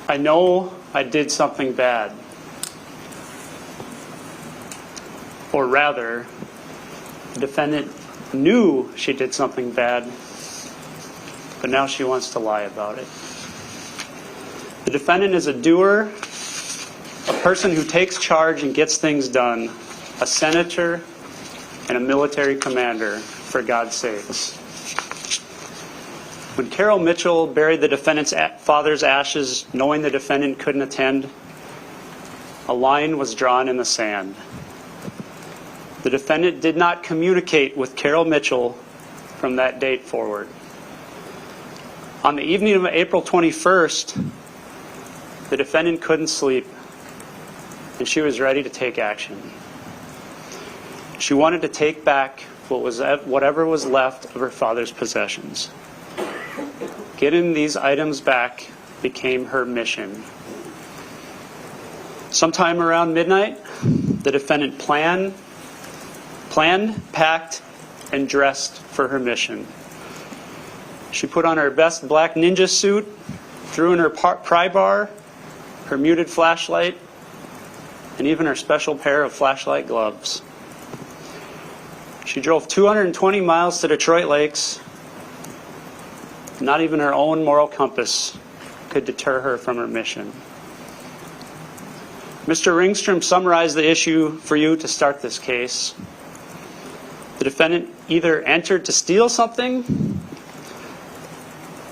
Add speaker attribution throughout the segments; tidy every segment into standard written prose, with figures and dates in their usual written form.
Speaker 1: I know I did something bad. Or rather, the defendant knew she did something bad, but now she wants to lie about it. The defendant is a doer, a person who takes charge and gets things done, a senator and a military commander, for God's sakes. When Carol Mitchell buried the defendant's father's ashes, knowing the defendant couldn't attend, a line was drawn in the sand. The defendant did not communicate with Carol Mitchell from that date forward. On the evening of April 21st, the defendant couldn't sleep, and she was ready to take action. She wanted to take back whatever was left of her father's possessions. Getting these items back became her mission. Sometime around midnight, the defendant planned, packed, and dressed for her mission. She put on her best black ninja suit, threw in her pry bar, her muted flashlight, and even her special pair of flashlight gloves. She drove 220 miles to Detroit Lakes. Not even her own moral compass could deter her from her mission. Mr. Ringstrom summarized the issue for you to start this case. The defendant either entered to steal something,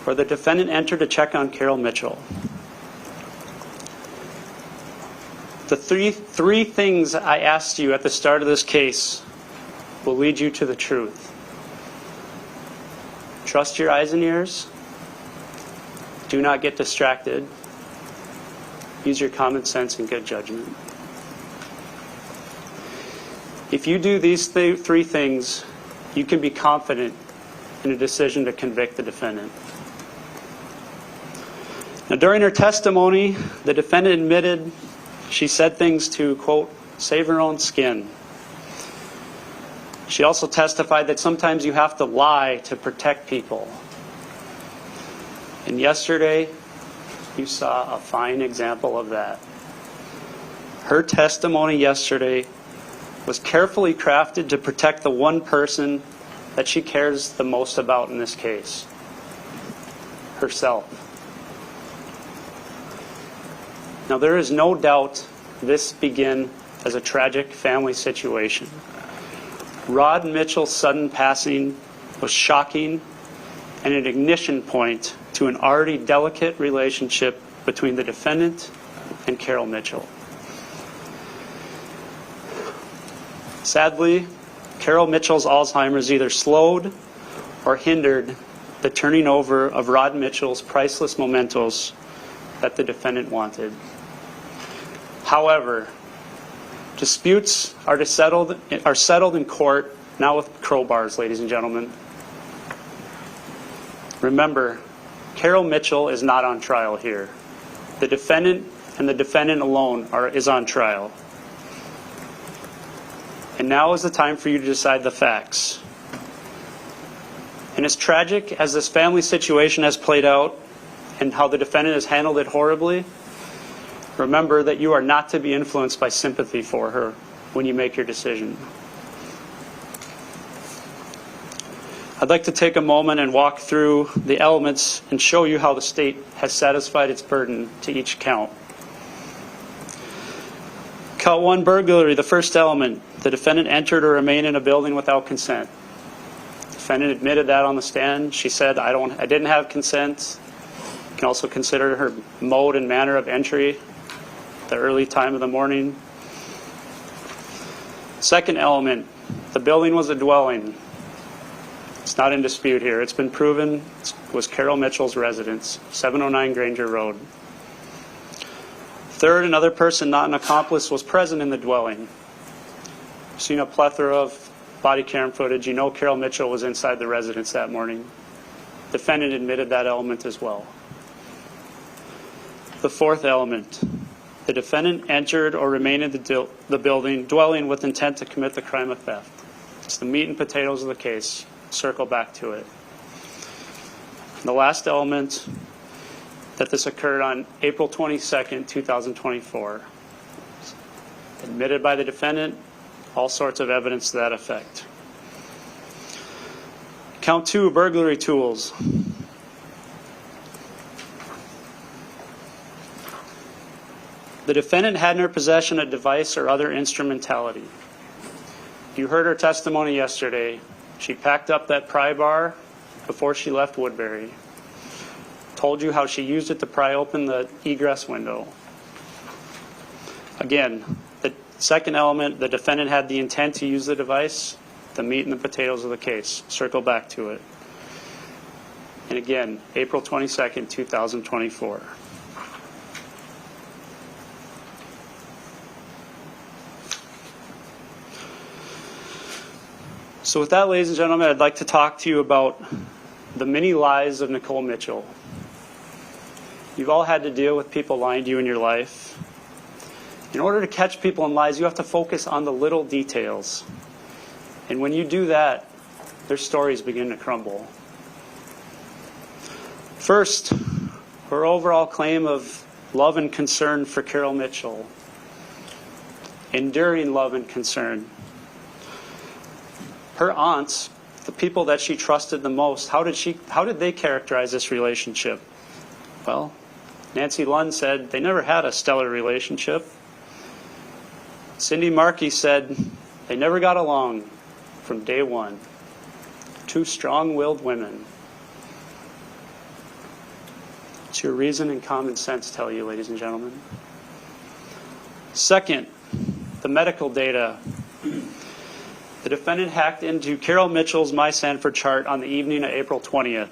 Speaker 1: or the defendant entered to check on Carol Mitchell. The three things I asked you at the start of this case will lead you to the truth. Trust your eyes and ears. Do not get distracted. Use your common sense and good judgment. If you do these three things, you can be confident in a decision to convict the defendant. Now, during her testimony, the defendant admitted she said things to, quote, save her own skin. She also testified that sometimes you have to lie to protect people. And yesterday, you saw a fine example of that. Her testimony yesterday was carefully crafted to protect the one person that she cares the most about in this case, herself. Now, there is no doubt this began as a tragic family situation. Rod Mitchell's sudden passing was shocking and an ignition point to an already delicate relationship between the defendant and Carol Mitchell. Sadly, Carol Mitchell's Alzheimer's either slowed or hindered the turning over of Rod Mitchell's priceless mementos that the defendant wanted. However, disputes are settled in court, now with crowbars, ladies and gentlemen. Remember, Carol Mitchell is not on trial here. The defendant and the defendant alone is on trial. And now is the time for you to decide the facts. And as tragic as this family situation has played out and how the defendant has handled it horribly, remember that you are not to be influenced by sympathy for her when you make your decision. I'd like to take a moment and walk through the elements and show you how the state has satisfied its burden to each count. Count 1, burglary, the first element. The defendant entered or remained in a building without consent. The defendant admitted that on the stand. She said, I didn't have consent. You can also consider her mode and manner of entry, the early time of the morning. Second element, the building was a dwelling. It's not in dispute here. It's been proven it was Carol Mitchell's residence, 709 Granger Road. Third, another person, not an accomplice, was present in the dwelling. You've seen a plethora of body cam footage. You know Carol Mitchell was inside the residence that morning. The defendant admitted that element as well. The fourth element, the defendant entered or remained in the building, dwelling with intent to commit the crime of theft. It's the meat and potatoes of the case. Circle back to it. And the last element, that this occurred on April 22nd, 2024. Admitted by the defendant, all sorts of evidence to that effect. Count 2, burglary tools. The defendant had in her possession a device or other instrumentality. You heard her testimony yesterday. She packed up that pry bar before she left Woodbury. Told you how she used it to pry open the egress window. Again, the second element, the defendant had the intent to use the device, the meat and the potatoes of the case. Circle back to it. And again, April 22nd, 2024. So with that, ladies and gentlemen, I'd like to talk to you about the many lies of Nicole Mitchell. You've all had to deal with people lying to you in your life. In order to catch people in lies, you have to focus on the little details. And when you do that, their stories begin to crumble. First, her overall claim of love and concern for Carol Mitchell. Enduring love and concern. Her aunts, the people that she trusted the most, how did they characterize this relationship? Well, Nancy Lund said they never had a stellar relationship. Cindy Markey said they never got along from day one. Two strong-willed women. What's your reason and common sense tell you, ladies and gentlemen? Second, the medical data. The defendant hacked into Carol Mitchell's My Sanford chart on the evening of April 20th.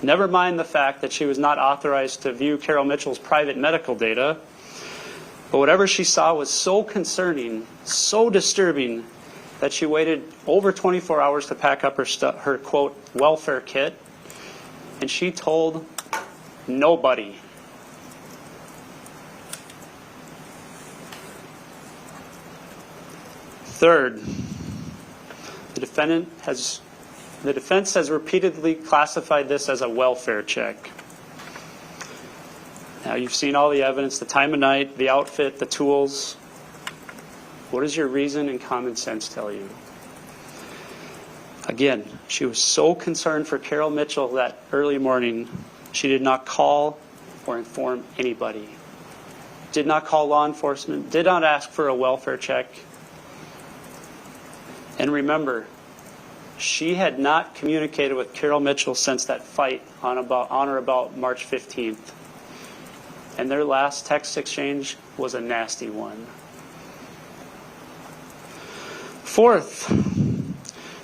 Speaker 1: Never mind the fact that she was not authorized to view Carol Mitchell's private medical data, but whatever she saw was so concerning, so disturbing, that she waited over 24 hours to pack up her quote, welfare kit, and she told nobody. Third, the defense has repeatedly classified this as a welfare check. Now, you've seen all the evidence, the time of night, the outfit, the tools. What does your reason and common sense tell you? Again, she was so concerned for Carol Mitchell that early morning, she did not call or inform anybody. Did not call law enforcement, did not ask for a welfare check. And remember, she had not communicated with Carol Mitchell since that fight on or about March 15th. And their last text exchange was a nasty one. Fourth,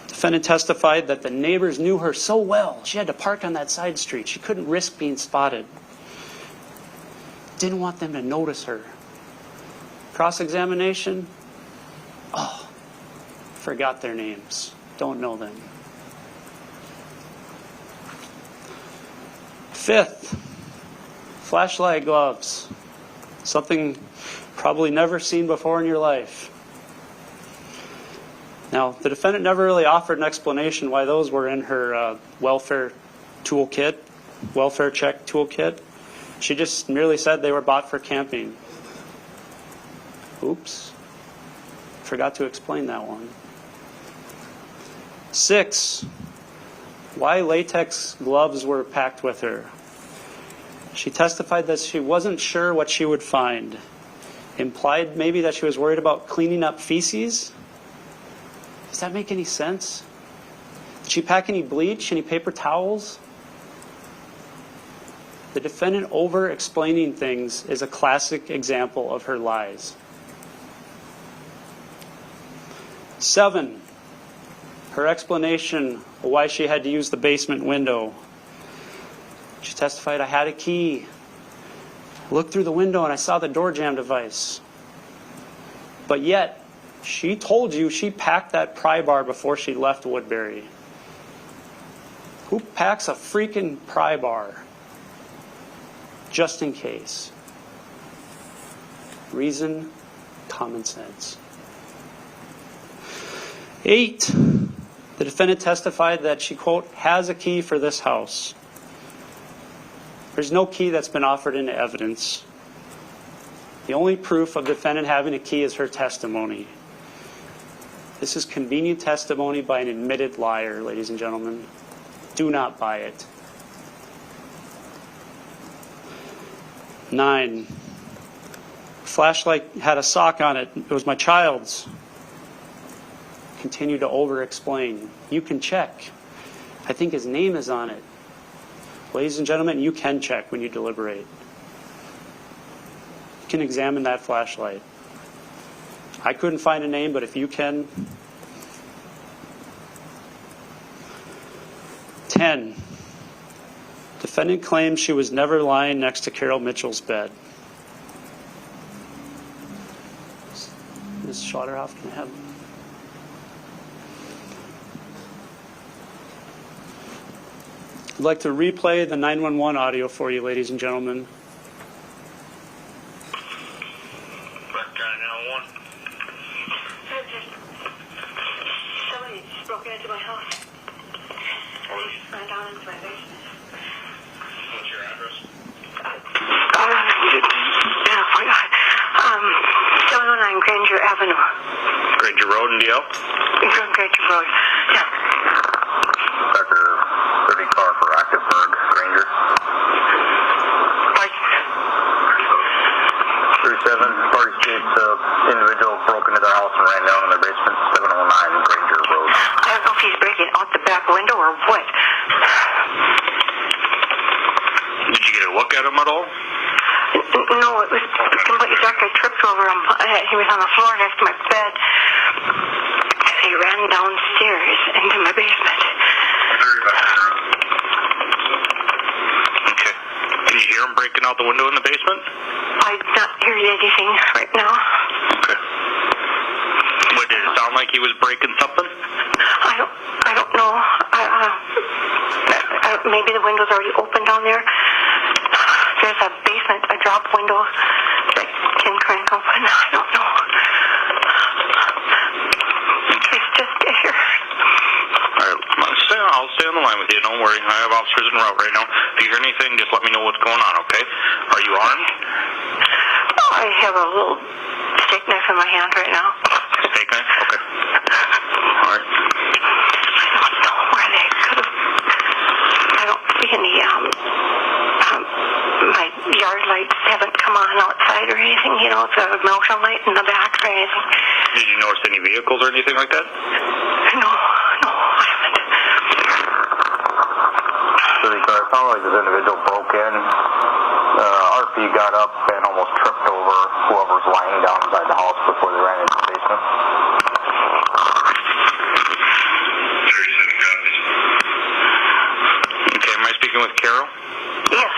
Speaker 1: defendant testified that the neighbors knew her so well, she had to park on that side street. She couldn't risk being spotted. Didn't want them to notice her. Cross-examination, forgot their names. Don't know them. Fifth, flashlight gloves. Something probably never seen before in your life. Now, the defendant never really offered an explanation why those were in her welfare check toolkit. She just merely said they were bought for camping. Oops. Forgot to explain that one. 6, why latex gloves were packed with her. She testified that she wasn't sure what she would find. Implied maybe that she was worried about cleaning up feces. Does that make any sense? Did she pack any bleach, any paper towels? The defendant over-explaining things is a classic example of her lies. 7, her explanation of why she had to use the basement window. She testified, I had a key. I looked through the window and I saw the door jamb device. But yet, she told you she packed that pry bar before she left Woodbury. Who packs a freaking pry bar? Just in case. Reason, common sense. 8, the defendant testified that she, quote, has a key for this house. There's no key that's been offered into evidence. The only proof of the defendant having a key is her testimony. This is convenient testimony by an admitted liar, ladies and gentlemen. Do not buy it. 9. Flashlight had a sock on it. It was my child's. Continue to over-explain. You can check. I think his name is on it. Ladies and gentlemen, you can check when you deliberate. You can examine that flashlight. I couldn't find a name, but if you can. 10. Defendant claims she was never lying next to Carol Mitchell's bed. Ms. Schotterhoff, can I have... I'd like to replay the 911 audio for you, ladies and gentlemen.
Speaker 2: Somebody just broke into my house. Somebody just ran down into my basement.
Speaker 3: What's your address?
Speaker 2: Yeah, I forgot. 709 Granger Avenue.
Speaker 3: Granger Road in DL?
Speaker 2: Granger Road. Yeah.
Speaker 3: Becker 30 car for Activeburg, Granger.
Speaker 2: Pardon?
Speaker 3: 37 Party States, individual broke into their house and ran down in their basement, 709 Granger Road.
Speaker 2: I don't know if he's breaking out the back window or what.
Speaker 3: Did you get a look at him at all?
Speaker 2: No, it was completely dark. I tripped over him. He was on the floor next to my bed. He ran downstairs into my basement.
Speaker 3: Okay. Can you hear him breaking out the window in the basement?
Speaker 2: I'm not hearing anything right now.
Speaker 3: Okay. What, did it sound like he was breaking something?
Speaker 2: I don't know. Maybe the window's already open down there. There's a basement, a drop window that can crank open. I don't know. It's just there.
Speaker 3: Alright, I'll stay on the line with you. Don't worry. I have officers en route right now. If you hear anything, just let me know what's going on, okay? Are you armed?
Speaker 2: I have a little steak knife in my hand right now.
Speaker 3: Steak knife? Okay. Alright.
Speaker 2: I don't know where they could have. I don't see any, my yard lights haven't come on outside or anything, you know, it's a motion light in the back or anything.
Speaker 3: Did you notice any vehicles or anything like that?
Speaker 2: No, I haven't.
Speaker 3: So it sounded like this individual broke in. RP got up and almost tripped over whoever's lying down inside the house before they ran into the basement.
Speaker 4: 37 copies.
Speaker 3: Okay, am I speaking with Carol?
Speaker 2: Yes.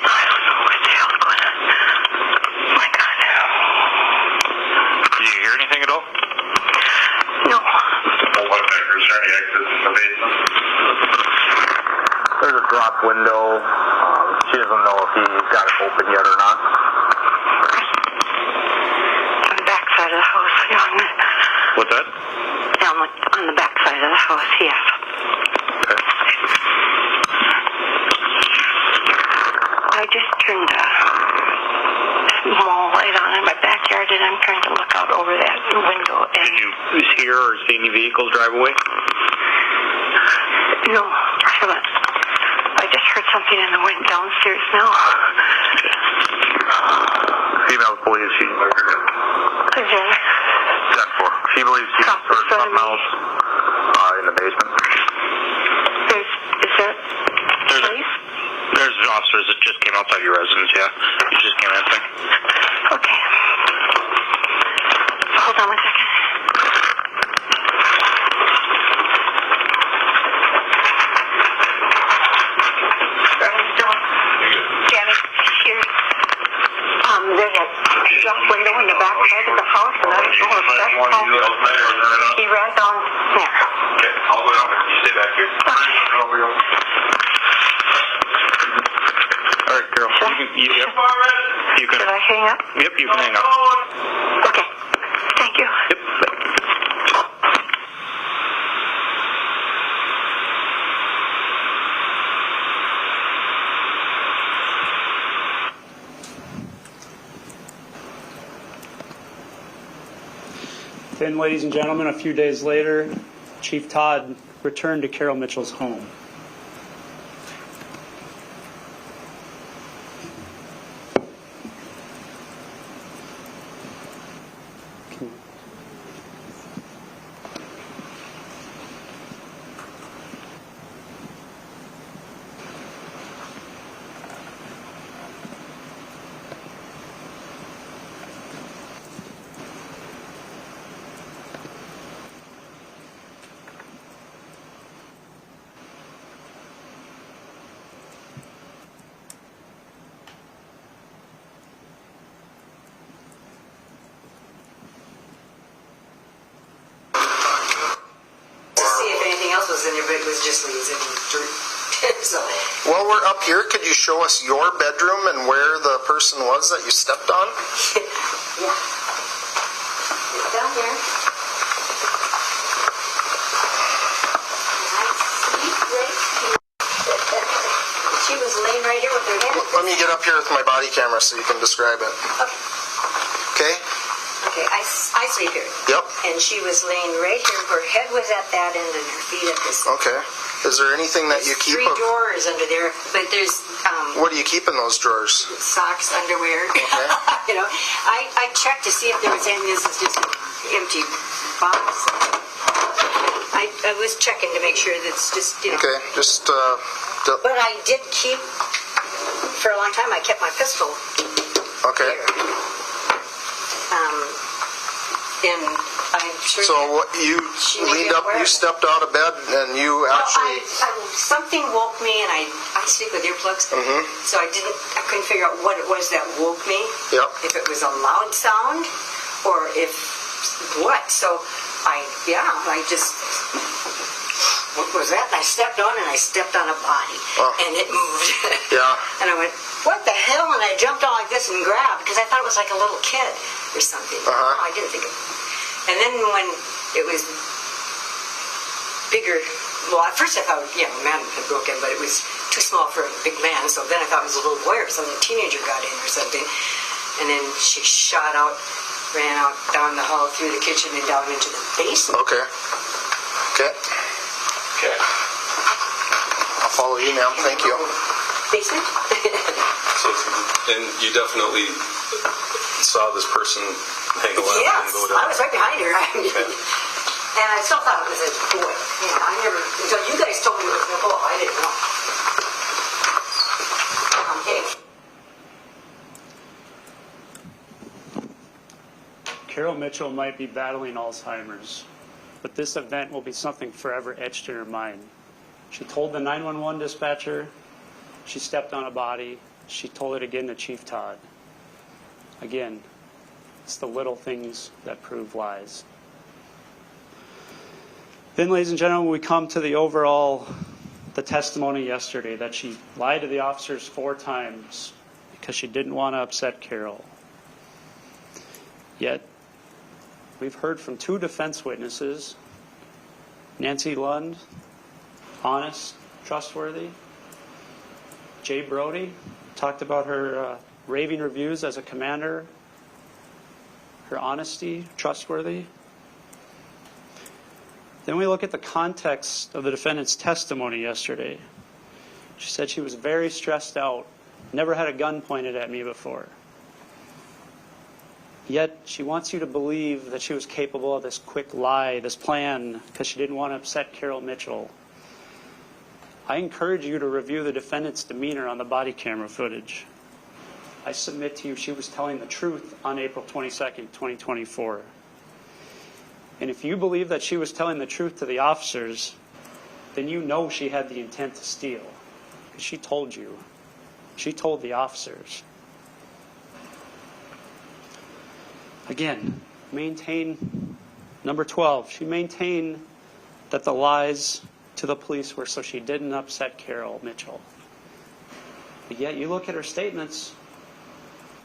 Speaker 2: I don't know what the hell's going on. Oh my God.
Speaker 3: Did you hear anything at all?
Speaker 2: No.
Speaker 4: Well, what Becker, is there any exits in the basement?
Speaker 3: There's a drop window. She doesn't know if he's got it open yet or not.
Speaker 2: On the back side of the house, yeah.
Speaker 3: What's that?
Speaker 2: Down on the back side of the house, yes.
Speaker 3: Okay.
Speaker 2: I just turned a small light on in my backyard and I'm trying to look out over that window and...
Speaker 3: Did you hear or see any vehicles drive away?
Speaker 2: No, I haven't. I just heard something and I went downstairs now.
Speaker 3: Female believes she...
Speaker 2: Okay.
Speaker 3: 10-4. She believes she heard something else in the basement.
Speaker 2: Is that police?
Speaker 3: There's officers that just came outside your residence, yeah. You just came in, I think.
Speaker 2: Okay. Hold on one second. Danny, here. There's a drop window in the back side of the house, and I don't know if that's how he ran down there.
Speaker 4: Okay, I'll go down there. You stay back here.
Speaker 3: All right, Carol. You can...
Speaker 2: Should I hang up?
Speaker 3: Yep, you can hang up.
Speaker 2: Okay. Thank you.
Speaker 3: Yep.
Speaker 1: Then, ladies and gentlemen, a few days later, Chief Todd returned to Carol Mitchell's home.
Speaker 5: Was in there, but it was just leaves and dirt. So,
Speaker 6: While we're up here, could you show us your bedroom and where the person was that you stepped on?
Speaker 5: yeah. It's down here. And I sleep right here. She was laying right here with her head.
Speaker 6: Let me get up here with my body camera so you can describe it.
Speaker 5: Okay.
Speaker 6: Okay?
Speaker 5: Okay, I sleep here.
Speaker 6: Yep.
Speaker 5: And she was laying right here. Her head was at that end and her feet at this.
Speaker 6: Okay. Is there anything that you keep?
Speaker 5: Three drawers under there, but there's
Speaker 6: What do you keep in those drawers?
Speaker 5: socks, underwear.
Speaker 6: Okay.
Speaker 5: You know, I checked to see if there was any. This is just an empty box. I was checking to make sure that's just, you know.
Speaker 6: Okay, just
Speaker 5: But I did keep, for a long time, I kept my pistol
Speaker 6: okay.
Speaker 5: here. And I'm sure.
Speaker 6: So what you
Speaker 5: She may be
Speaker 6: leaned up,
Speaker 5: aware
Speaker 6: you
Speaker 5: of it.
Speaker 6: stepped out of bed, and you actually.
Speaker 5: Something woke me, and I sleep with earplugs, so I couldn't figure out what it was that woke me.
Speaker 6: Yep.
Speaker 5: If it was a loud sound, or if what. So I just. What was that? And I stepped on, and I stepped on a body, and it moved.
Speaker 6: Yeah.
Speaker 5: And I went, what the hell? And I jumped on like this and grabbed, because I thought it was like a little kid or something.
Speaker 6: Uh-huh.
Speaker 5: No, I didn't think it. And then when it was bigger, well, at first I thought, a man had broken, but it was too small for a big man. So then I thought it was a little boy or some teenager got in or something. And then she shot out, ran out down the hall through the kitchen and down into the basement.
Speaker 6: Okay. Okay.
Speaker 4: Okay.
Speaker 6: I'll follow you, ma'am. Thank you.
Speaker 5: Basement?
Speaker 7: So, and you definitely saw this person hang a left
Speaker 5: Yes,
Speaker 7: and go down.
Speaker 5: I was right behind her. And I still thought it was a boy. I never, until you guys told me it was Nicole, I didn't know.
Speaker 1: Carol Mitchell might be battling Alzheimer's, but this event will be something forever etched in her mind. She told the 911 dispatcher she stepped on a body. She told it again to Chief Todd. Again, it's the little things that prove lies. Then, ladies and gentlemen, we come to the testimony yesterday that she lied to the officers 4 times because she didn't want to upset Carol. Yet, we've heard from 2 defense witnesses, Nancy Lund, honest, trustworthy. Jay Brody talked about her raving reviews as a commander, her honesty, trustworthy. Then we look at the context of the defendant's testimony yesterday. She said she was very stressed out, never had a gun pointed at me before. Yet she wants you to believe that she was capable of this quick lie, this plan, because she didn't want to upset Carol Mitchell. I encourage you to review the defendant's demeanor on the body camera footage. I submit to you she was telling the truth on April 22nd, 2024. And if you believe that she was telling the truth to the officers, then you know she had the intent to steal. Because she told you. She told the officers. Again, maintain, number 12, she maintained that the lies to the police were so she didn't upset Carol Mitchell. But yet you look at her statements,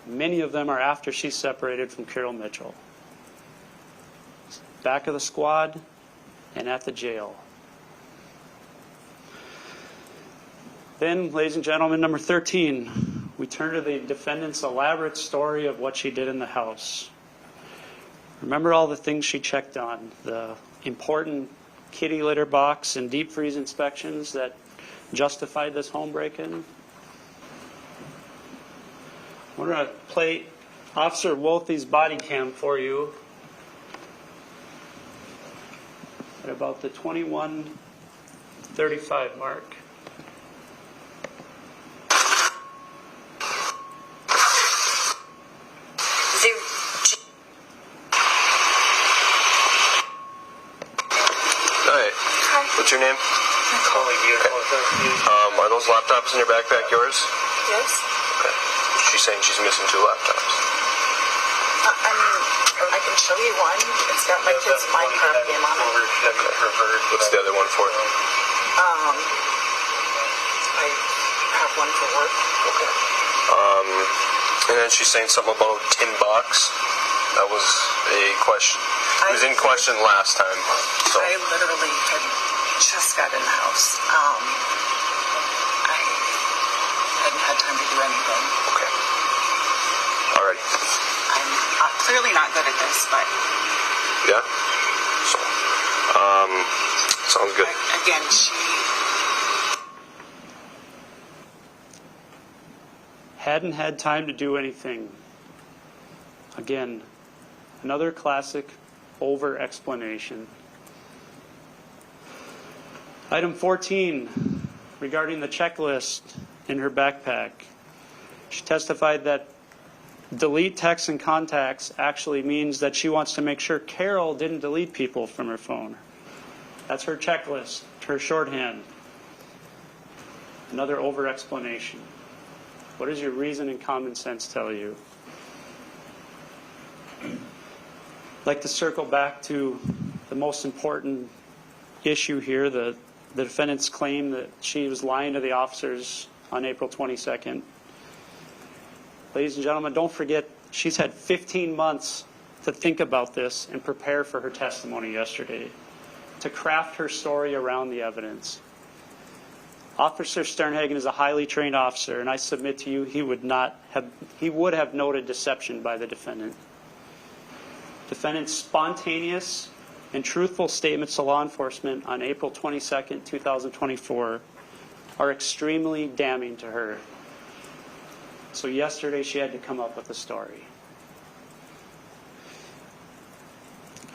Speaker 1: many of them are after she's separated from Carol Mitchell. Back of the squad and at the jail. Then, ladies and gentlemen, number 13, we turn to the defendant's elaborate story of what she did in the house. Remember all the things she checked on, the important kitty litter box and deep freeze inspections that justified this home break-in? I'm going to play Officer Wolfie's body cam for you at about the 21:35 mark.
Speaker 6: What's your name?
Speaker 2: Nicole.
Speaker 6: Are those laptops in your backpack yours?
Speaker 2: Yes?
Speaker 6: Okay. She's saying she's missing 2 laptops.
Speaker 2: I can show you one. It's got my kid's Minecraft game on it.
Speaker 6: What's the other one for?
Speaker 2: I have one for work.
Speaker 6: Okay. And then she's saying something about tin box. That was a question. It was in question last time. So.
Speaker 2: I literally had just got in the house. I hadn't had time to do anything.
Speaker 6: Okay. All right.
Speaker 2: I'm clearly not good at this, but...
Speaker 6: Yeah? So, sounds good.
Speaker 2: Again, she...
Speaker 1: Hadn't had time to do anything. Again, another classic over-explanation. Item 14, regarding the checklist in her backpack. She testified that delete texts and contacts actually means that she wants to make sure Carol didn't delete people from her phone. That's her checklist, her shorthand. Another over-explanation. What does your reason and common sense tell you? I'd like to circle back to the most important issue here, the defendant's claim that she was lying to the officers on April 22nd. Ladies and gentlemen, don't forget she's had 15 months to think about this and prepare for her testimony yesterday, to craft her story around the evidence. Officer Sternhagen is a highly trained officer, and I submit to you he would have noted deception by the defendant. Defendant's spontaneous and truthful statements to law enforcement on April 22nd, 2024 are extremely damning to her. So yesterday she had to come up with a story.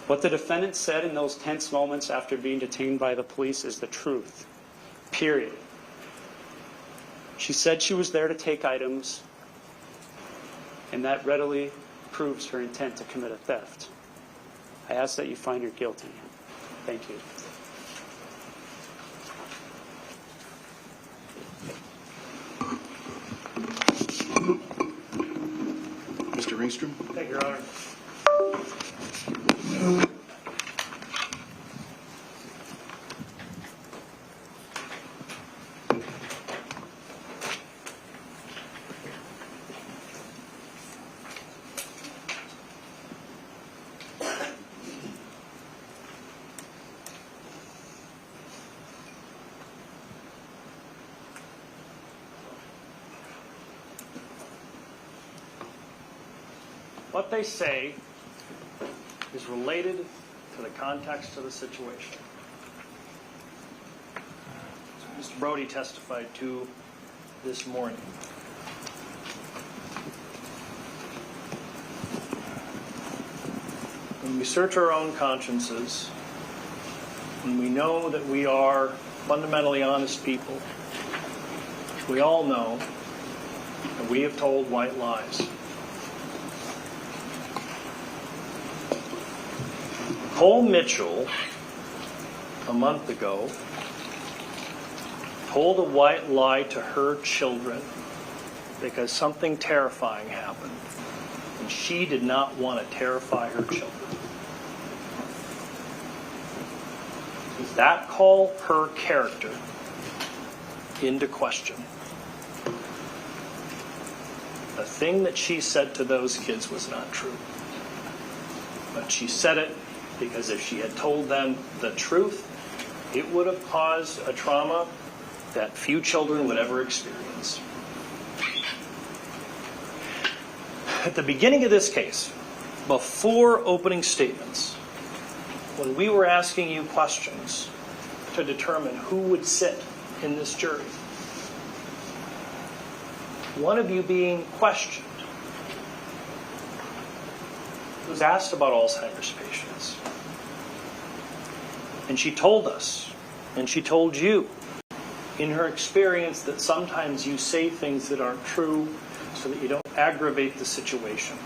Speaker 1: What the defendant said in those tense moments after being detained by the police is the truth. Period. She said she was there to take items, and that readily proves her intent to commit a theft. I ask that you find her guilty. Thank you.
Speaker 8: Mr. Ringstrom?
Speaker 1: Thank you, Your Honor. What they say is related to the context of the situation. So Mr. Brody testified to this morning. When we search our own consciences, when we know that we are fundamentally honest people, we all know that we have told white lies. Nicole Mitchell, a month ago, told a white lie to her children because something terrifying happened, and she did not want to terrify her children. Does that call her character into question? The thing that she said to those kids was not true, but she said it because if she had told them the truth, it would have caused a trauma that few children would ever experience. At the beginning of this case,
Speaker 9: before opening statements, when we were asking you questions to determine who would sit in this jury, one of you being questioned was asked about Alzheimer's patients. And she told us, and she told you, in her experience, that sometimes you say things that aren't true so that you don't aggravate the situation.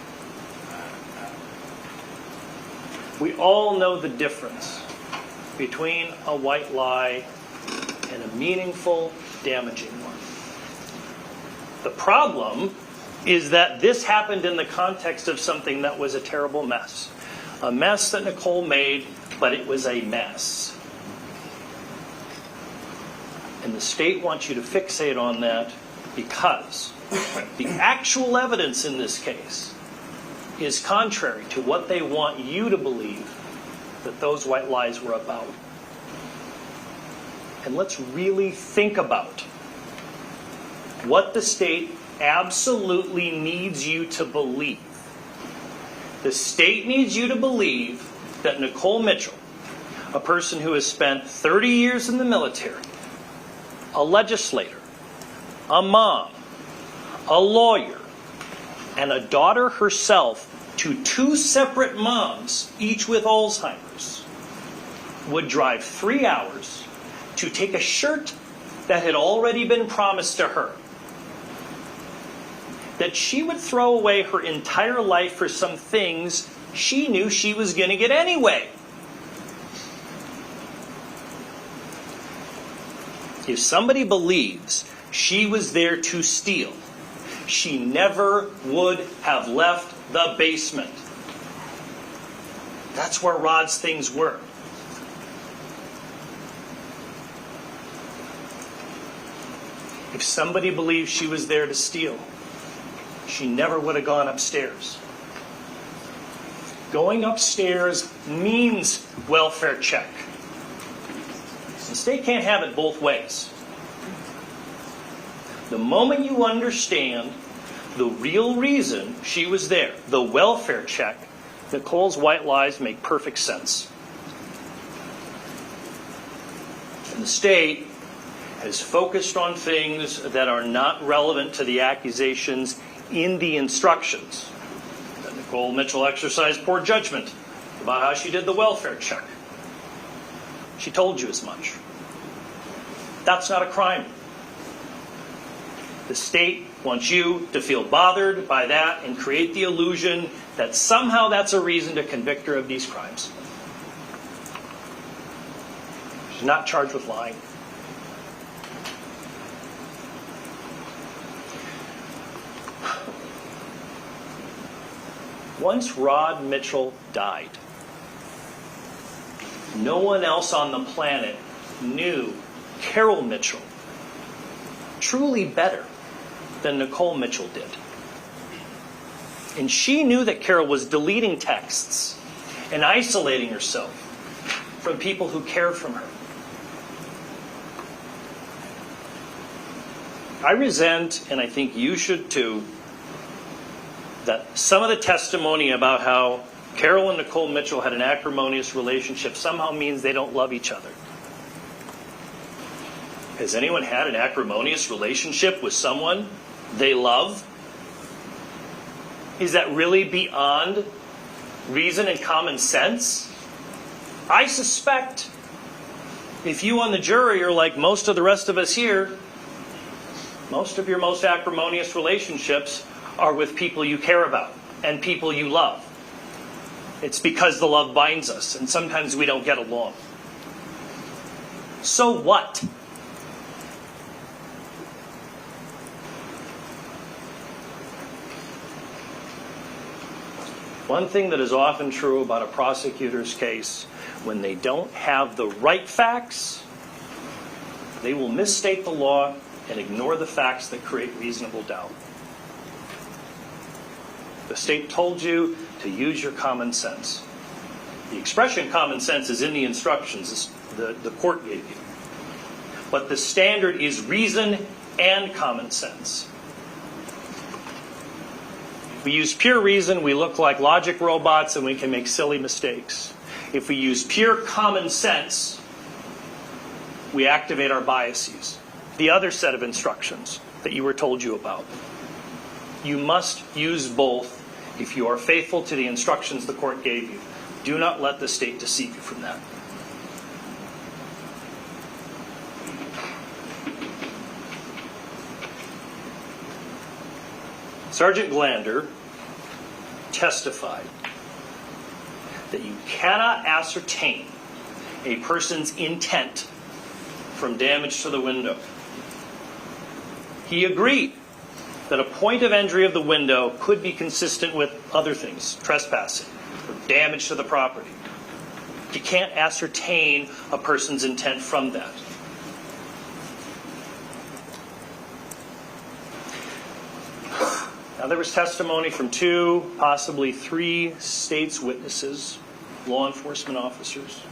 Speaker 9: We all know the difference between a white lie and a meaningful, damaging one. The problem is that this happened in the context of something that was a terrible mess. A mess that Nicole made, but it was a mess. And the state wants you to fixate on that because the actual evidence in this case is contrary to what they want you to believe that those white lies were about. And let's really think about what the state absolutely needs you to believe. The state needs you to believe that Nicole Mitchell, a person who has spent 30 years in the military, a legislator, a mom, a lawyer, and a daughter herself to two separate moms, each with Alzheimer's, would drive 3 hours to take a shirt that had already been promised to her, that she would throw away her entire life for some things she knew she was going to get anyway. If somebody believes she was there to steal, she never would have left the basement. That's where Rod's things were. If somebody believes she was there to steal, she never would have gone upstairs. Going upstairs means welfare check. The state can't have it both ways. The moment you understand the real reason she was there, the welfare check, Nicole's white lies make perfect sense. And the state has focused on things that are not relevant to the accusations in the instructions. That Nicole Mitchell exercised poor judgment about how she did the welfare check. She told you as much. That's not a crime. The state wants you to feel bothered by that and create the illusion that somehow that's a reason to convict her of these crimes. She's not charged with lying. Once Rod Mitchell died, no one else on the planet knew Carol Mitchell truly better than Nicole Mitchell did. And she knew that Carol was deleting texts and isolating herself from people who cared for her. I resent, and I think you should too, that some of the testimony about how Carol and Nicole Mitchell had an acrimonious relationship somehow means they don't love each other. Has anyone had an acrimonious relationship with someone they love? Is that really beyond reason and common sense? I suspect if you on the jury are like most of the rest of us here, most of your most acrimonious relationships are with people you care about and people you love. It's because the love binds us, and sometimes we don't get along. So what? One thing that is often true about a prosecutor's case, when they don't have the right facts, they will misstate the law and ignore the facts that create reasonable doubt. The state told you to use your common sense. The expression common sense is in the instructions the court gave you. But the standard is reason and common sense. we use pure reason, we look like logic robots and we can make silly mistakes. If we use pure common sense, we activate our biases. The other set of instructions that you were told you about. You must use both if you are faithful to the instructions the court gave you. Do not let the state deceive you from that. Sergeant Glander testified that you cannot ascertain a person's intent from damage to the window. He agreed that a point of entry of the window could be consistent with other things, trespassing, or damage to the property. You can't ascertain a person's intent from that. Now, there was testimony from 2, possibly 3 state's witnesses, law enforcement officers,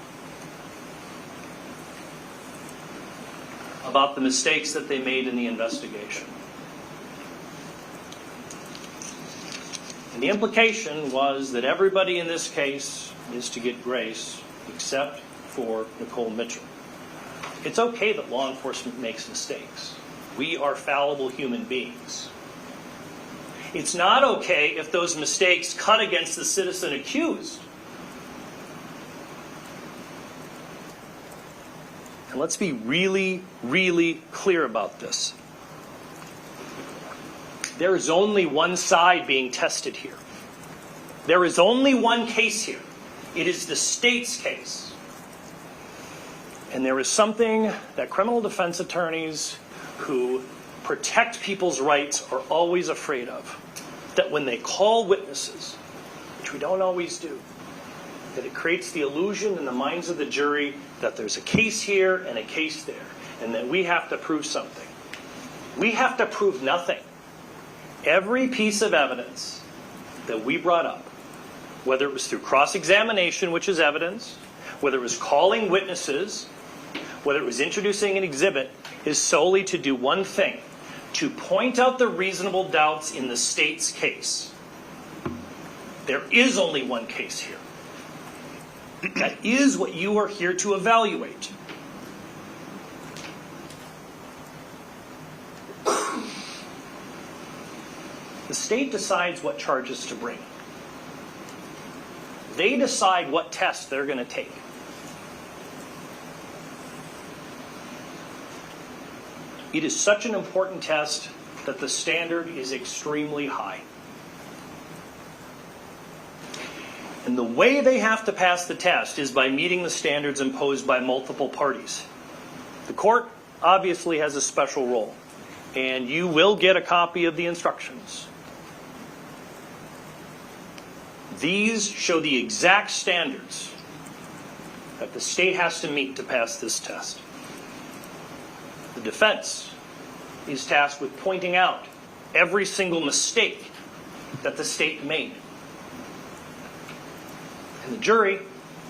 Speaker 9: about the mistakes that they made in the investigation. And the implication was that everybody in this case is to get grace except for Nicole Mitchell. It's okay that law enforcement makes mistakes. We are fallible human beings. It's not okay if those mistakes cut against the citizen accused. And let's be really, really clear about this. There is only one side being tested here. There is only one case here. It is the state's case. And there is something that criminal defense attorneys who protect people's rights are always afraid of. That when they call witnesses, which we don't always do, that it creates the illusion in the minds of the jury that there's a case here and a case there, and that we have to prove something. We have to prove nothing. Every piece of evidence that we brought up, whether it was through cross-examination, which is evidence, whether it was calling witnesses, whether it was introducing an exhibit, is solely to do one thing: to point out the reasonable doubts in the state's case. There is only one case here. That is what you are here to evaluate. The state decides what charges to bring. They decide what tests they're going to take. It is such an important test that the standard is extremely high. And the way they have to pass the test is by meeting the standards imposed by multiple parties. The court obviously has a special role, and you will get a copy of the instructions. These show the exact standards that the state has to meet to pass this test. The defense is tasked with pointing out every single mistake that the state made. And the jury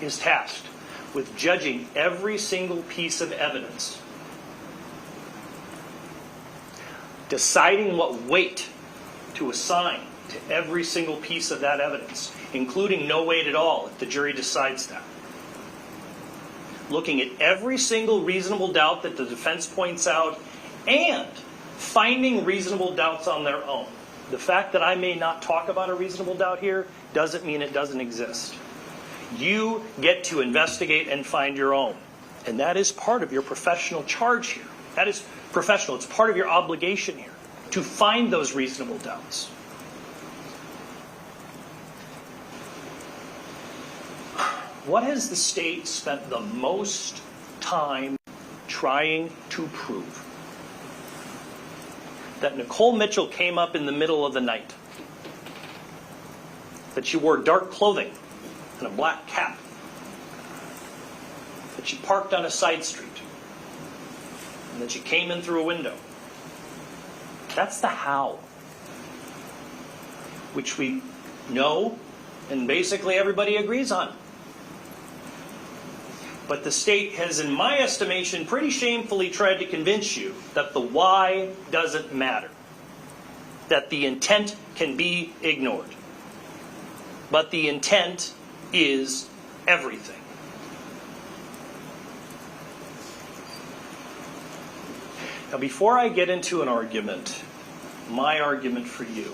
Speaker 9: is tasked with judging every single piece of evidence, deciding what weight to assign to every single piece of that evidence, including no weight at all if the jury decides that. Looking at every single reasonable doubt that the defense points out and finding reasonable doubts on their own. The fact that I may not talk about a reasonable doubt here doesn't mean it doesn't exist. You get to investigate and find your own. And that is part of your professional charge here. That is professional. It's part of your obligation here to find those reasonable doubts. What has the state spent the most time trying to prove? That Nicole Mitchell came up in the middle of the night. That she wore dark clothing and a black cap. That she parked on a side street. And that she came in through a window. That's the how. Which we know and basically everybody agrees on. But the state has, in my estimation, pretty shamefully tried to convince you that the why doesn't matter. that the intent can be ignored. But the intent is everything. Now, before I get into an argument, my argument for you,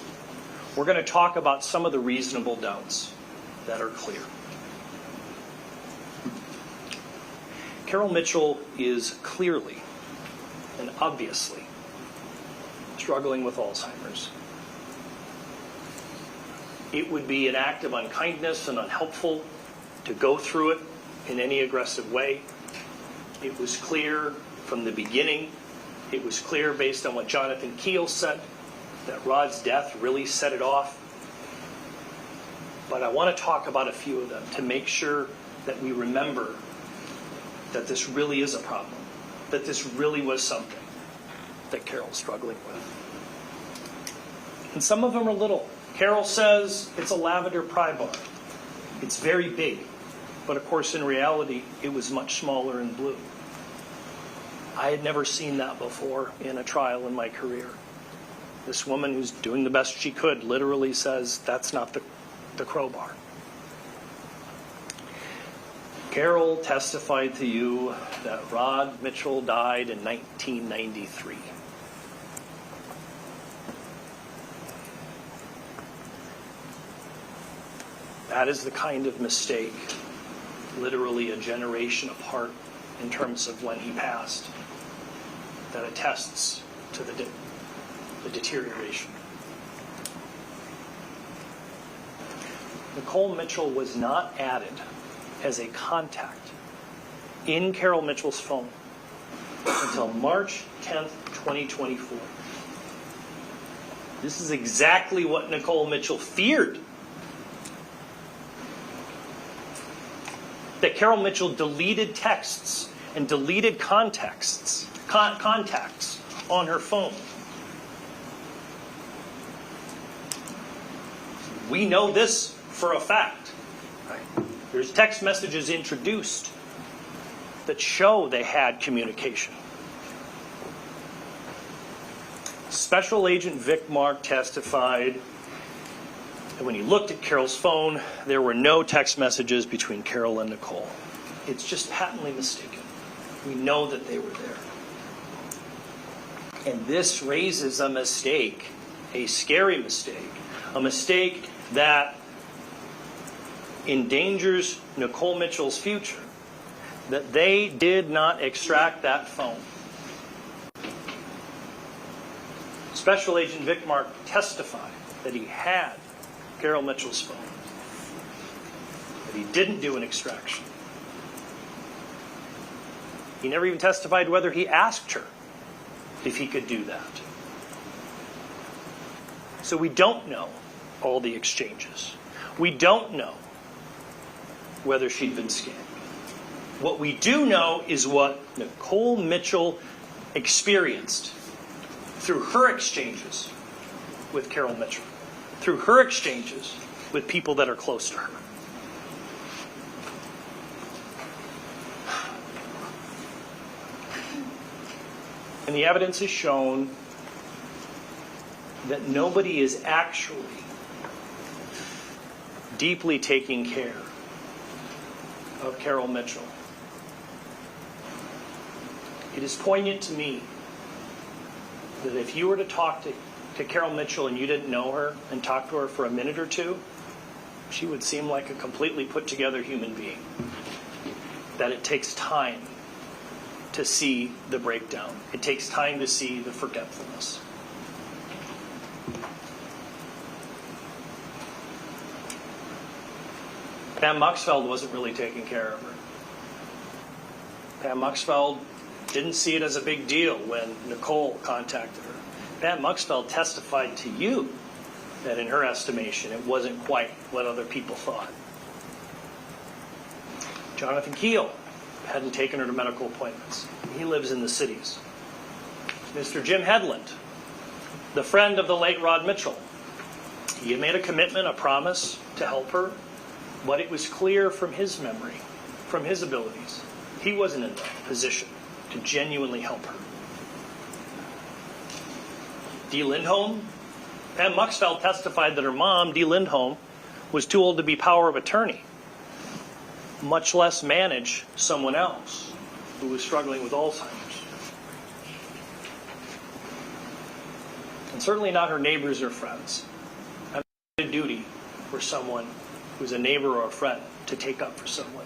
Speaker 9: we're going to talk about some of the reasonable doubts that are clear. Carol Mitchell is clearly and obviously struggling with Alzheimer's. It would be an act of unkindness and unhelpful to go through it in any aggressive way. It was clear from the beginning. It was clear based on what Jonathan Keel said that Rod's death really set it off. But I want to talk about a few of them to make sure that we remember that this really is a problem, that this really was something that Carol's struggling with. And some of them are little. Carol says it's a lavender pry bar. It's very big, but of course in reality it was much smaller and blue. I had never seen that before in a trial in my career. This woman who's doing the best she could literally says that's not the crowbar. Carol testified to you that Rod Mitchell died in 1993. That is the kind of mistake, literally a generation apart in terms of when he passed, that attests to the deterioration. Nicole Mitchell was not added as a contact in Carol Mitchell's phone until March 10th, 2024. This is exactly what Nicole Mitchell feared. That Carol Mitchell deleted texts and deleted contacts on her phone. We know this for a fact. Right? There's text messages introduced that show they had communication. Special Agent Vic Mark testified that when he looked at Carol's phone, there were no text messages between Carol and Nicole. It's just patently mistaken. We know that they were there. And this raises a mistake, a scary mistake, a mistake that endangers Nicole Mitchell's future, that they did not extract that phone. Special Agent Vic Mark testified that he had Carol Mitchell's phone, that he didn't do an extraction. He never even testified whether he asked her if he could do that. So we don't know all the exchanges. We don't know whether she'd been scammed. What we do know is what Nicole Mitchell experienced through her exchanges with Carol Mitchell, through her exchanges with people that are close to her. And the evidence has shown that nobody is actually deeply taking care of Carol Mitchell. It is poignant to me that if you were to talk to Carol Mitchell and you didn't know her and talk to her for a minute or two, she would seem like a completely put together human being. That it takes time to see the breakdown. It takes time to see the forgetfulness. Pam Muxfeld wasn't really taking care of her. Pam Muxfeld didn't see it as a big deal when Nicole contacted her. Pam Muxfeld testified to you that in her estimation it wasn't quite what other people thought. Jonathan Keel hadn't taken her to medical appointments. He lives in the cities. Mr. Jim Headland, the friend of the late Rod Mitchell, he had made a commitment, a promise to help her, but it was clear from his memory, from his abilities, he wasn't in the position to genuinely help her. Dee Lindholm, Pam Muxfeld testified that her mom, Dee Lindholm, was too old to be power of attorney, much less manage someone else who was struggling with Alzheimer's. And certainly not her neighbors or friends. And a duty for someone who's a neighbor or a friend to take up for someone.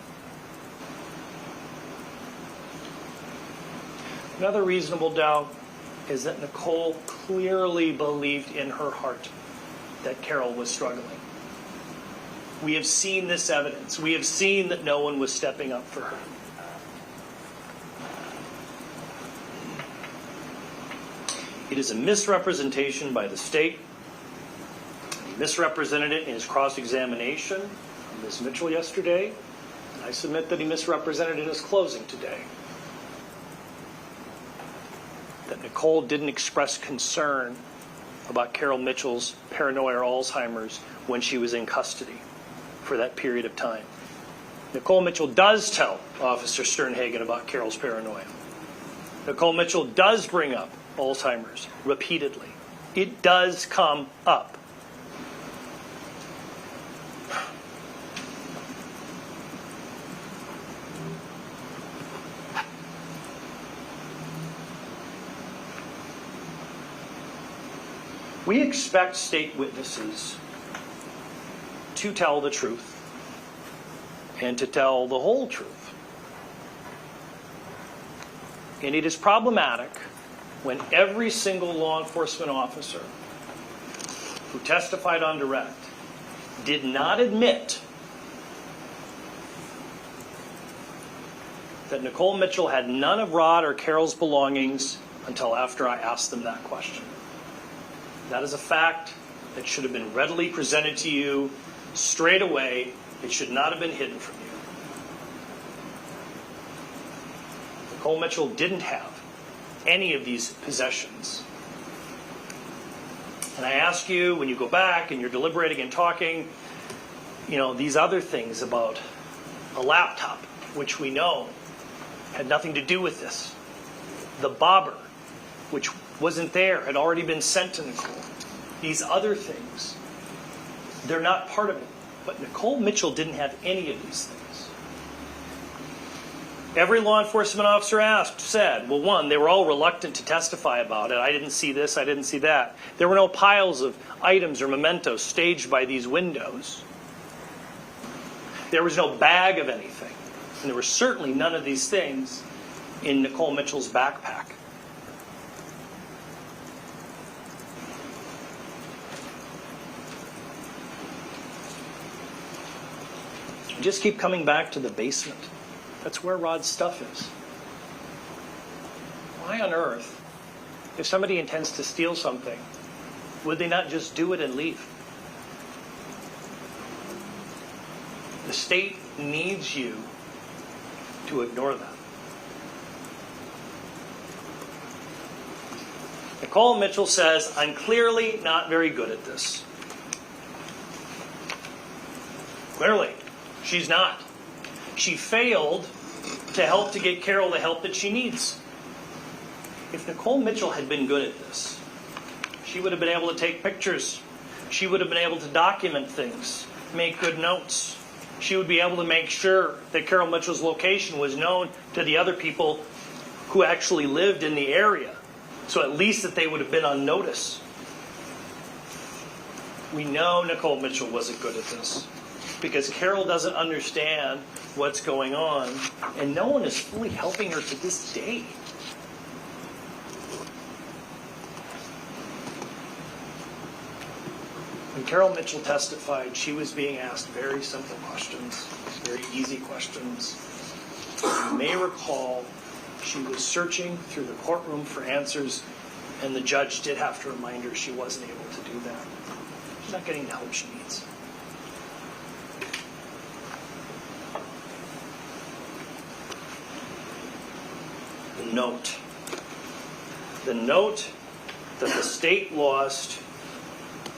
Speaker 9: Another reasonable doubt is that Nicole clearly believed in her heart that Carol was struggling. We have seen this evidence. We have seen that no one was stepping up for her. It is a misrepresentation by the state. He misrepresented it in his cross-examination of Ms. Mitchell yesterday. And I submit that he misrepresented it in his closing today. That Nicole didn't express concern about Carol Mitchell's paranoia or Alzheimer's when she was in custody for that period of time. Nicole Mitchell does tell Officer Sternhagen about Carol's paranoia. Nicole Mitchell does bring up Alzheimer's repeatedly. It does come up. We expect state witnesses to tell the truth and to tell the whole truth. And it is problematic when every single law enforcement officer who testified on direct did not admit that Nicole Mitchell had none of Rod or Carol's belongings until after I asked them that question. That is a fact that should have been readily presented to you straight away. It should not have been hidden from you. Nicole Mitchell didn't have any of these possessions. And I ask you, when you go back and you're deliberating and talking, these other things about a laptop, which we know had nothing to do with this. The bobber, which wasn't there, had already been sent to Nicole. These other things, they're not part of it. But Nicole Mitchell didn't have any of these things. Every law enforcement officer asked said, well, one, they were all reluctant to testify about it. I didn't see this, I didn't see that. There were no piles of items or mementos staged by these windows. There was no bag of anything. And there were certainly none of these things in Nicole Mitchell's backpack. Just keep coming back to the basement. That's where Rod's stuff is. Why on earth, if somebody intends to steal something, would they not just do it and leave? The state needs you to ignore that. Nicole Mitchell says, I'm clearly not very good at this. Clearly. She's not. She failed to help to get Carol the help that she needs. If Nicole Mitchell had been good at this, she would have been able to take pictures. She would have been able to document things, make good notes. She would be able to make sure that Carol Mitchell's location was known to the other people who actually lived in the area, so at least that they would have been on notice. We know Nicole Mitchell wasn't good at this, because Carol doesn't understand what's going on, and no one is fully helping her to this day. When Carol Mitchell testified, she was being asked very simple questions, very easy questions. You may recall she was searching through the courtroom for answers, and the judge did have to remind her she wasn't able to do that. She's not getting the help she needs. The note that the state lost,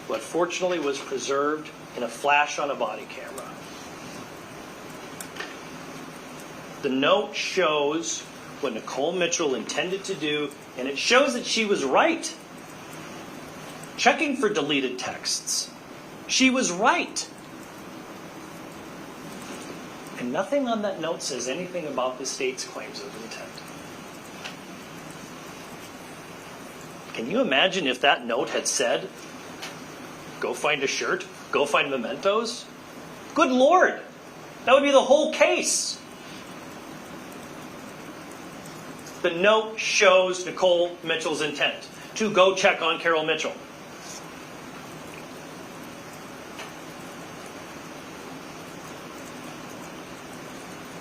Speaker 9: but fortunately was preserved in a flash on a body camera. The note shows what Nicole Mitchell intended to do, and it shows that she was right. checking for deleted texts. She was right. And nothing on that note says anything about the state's claims of intent. Can you imagine if that note had said, go find a shirt, go find mementos? Good Lord, that would be the whole case. The note shows Nicole Mitchell's intent to go check on Carol Mitchell.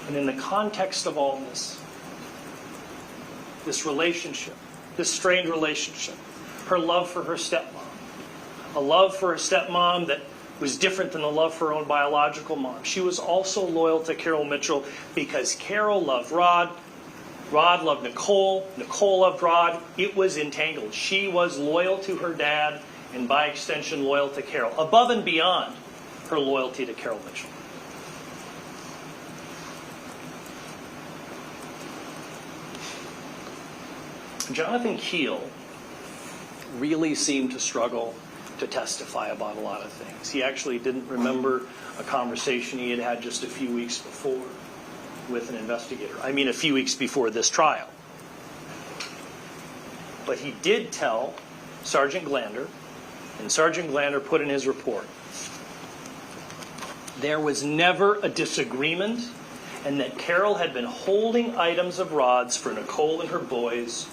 Speaker 9: And in the context of all this relationship, this strained relationship, her love for her stepmom, a love for her stepmom that was different than the love for her own biological mom. She was also loyal to Carol Mitchell because Carol loved Rod, Rod loved Nicole, Nicole loved Rod. It was entangled. She was loyal to her dad and by extension loyal to Carol, above and beyond her loyalty to Carol Mitchell. Jonathan Keel really seemed to struggle to testify about a lot of things. He actually didn't remember a conversation he had had just a few weeks before with an investigator. I mean, a few weeks before this trial. But he did tell Sergeant Glander, and Sergeant Glander put in his report, there was never a disagreement, and that Carol had been holding items of Rod's for Nicole and her boys,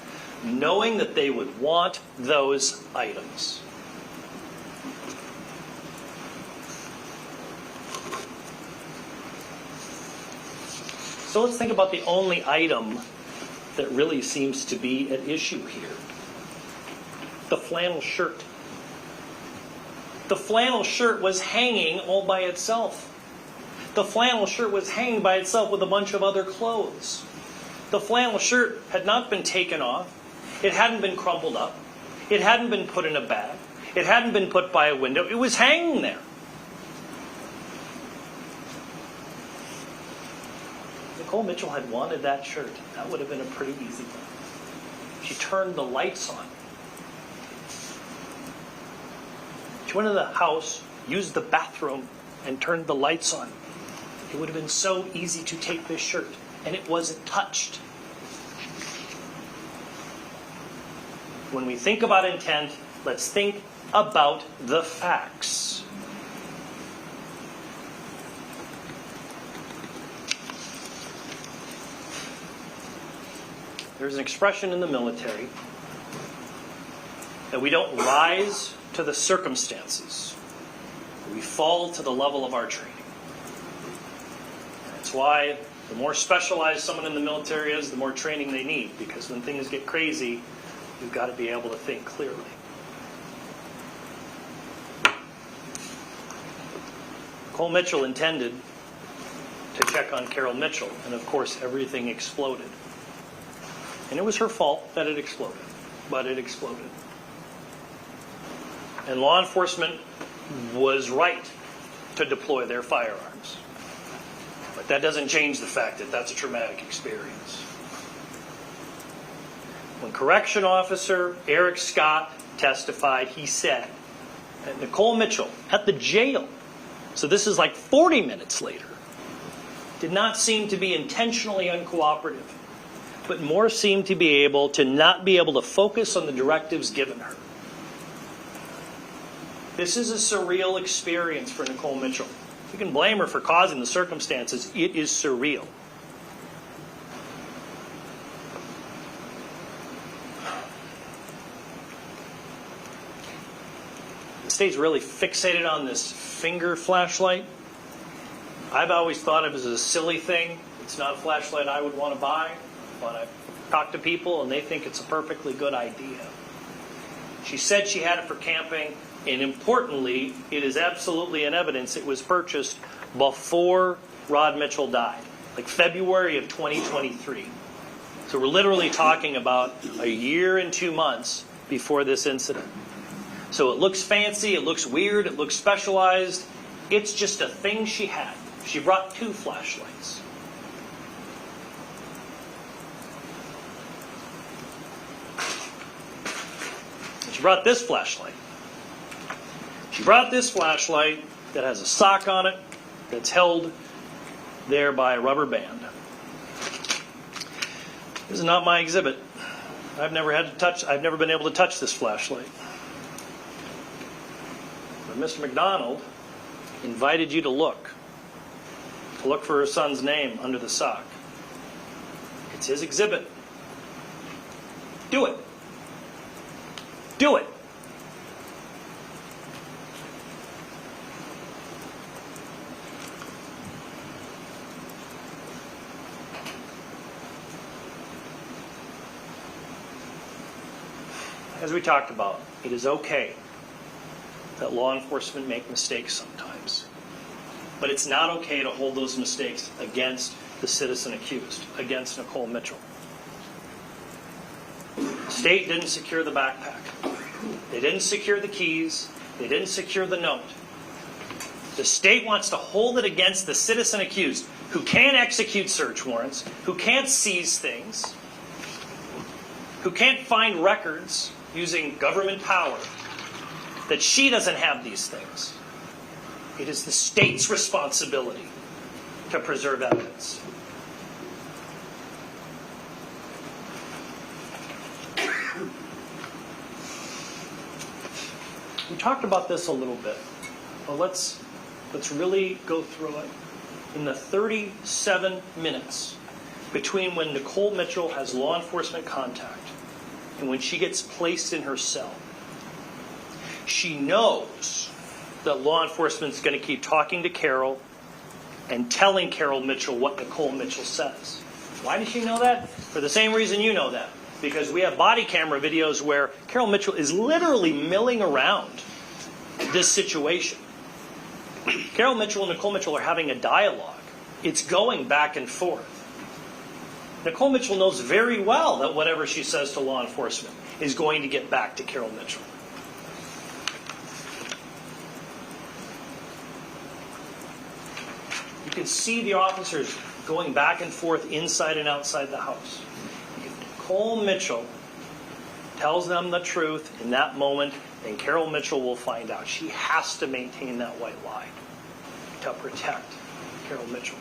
Speaker 9: knowing that they would want those items. So let's think about the only item that really seems to be at issue here. The flannel shirt. The flannel shirt was hanging all by itself. The flannel shirt was hanging by itself with a bunch of other clothes. The flannel shirt had not been taken off. It hadn't been crumpled up. It hadn't been put in a bag. It hadn't been put by a window. It was hanging there. Nicole Mitchell had wanted that shirt. That would have been a pretty easy thing. She turned the lights on. She went into the house, used the bathroom, and turned the lights on. It would have been so easy to take this shirt, and it wasn't touched. When we think about intent, let's think about the facts. There's an expression in the military that we don't rise to the circumstances. We fall to the level of our training. That's why the more specialized someone in the military is, the more training they need, because when things get crazy, you've got to be able to think clearly. Nicole Mitchell intended to check on Carol Mitchell, and of course everything exploded. And it was her fault that it exploded, but it exploded. And law enforcement was right to deploy their firearms. But that doesn't change the fact that that's a traumatic experience. When Correction Officer Eric Scott testified, he said that Nicole Mitchell at the jail, so this is like 40 minutes later, did not seem to be intentionally uncooperative, but more seemed to be able to not be able to focus on the directives given her. This is a surreal experience for Nicole Mitchell. You can blame her for causing the circumstances. It is surreal. The state's really fixated on this finger flashlight. I've always thought of it as a silly thing. It's not a flashlight I would want to buy, but I've talked to people and they think it's a perfectly good idea. She said she had it for camping, and importantly, it is absolutely in evidence it was purchased before Rod Mitchell died, like February of 2023. So we're literally talking about a year and 2 months before this incident. So it looks fancy, it looks weird, it looks specialized. It's just a thing she had. She brought 2 flashlights. She brought this flashlight. She brought this flashlight that has a sock on it that's held there by a rubber band. This is not my exhibit. I've never been able to touch this flashlight. But Mr. McDonald invited you to look for her son's name under the sock. It's his exhibit. Do it. Do it. As we talked about, it is okay that law enforcement make mistakes sometimes. But it's not okay to hold those mistakes against the citizen accused, against Nicole Mitchell. The state didn't secure the backpack. They didn't secure the keys. They didn't secure the note. The state wants to hold it against the citizen accused, who can't execute search warrants, who can't seize things, who can't find records using government power, that she doesn't have these things. It is the state's responsibility to preserve evidence. We talked about this a little bit, but let's really go through it. In the 37 minutes between when Nicole Mitchell has law enforcement contact and when she gets placed in her cell, she knows that law enforcement is going to keep talking to Carol and telling Carol Mitchell what Nicole Mitchell says. Why does she know that? For the same reason you know that. Because we have body camera videos where Carol Mitchell is literally milling around this situation. Carol Mitchell and Nicole Mitchell are having a dialogue. It's going back and forth. Nicole Mitchell knows very well that whatever she says to law enforcement is going to get back to Carol Mitchell. You can see the officers going back and forth inside and outside the house. If Nicole Mitchell tells them the truth in that moment, then Carol Mitchell will find out. She has to maintain that white lie to protect Carol Mitchell.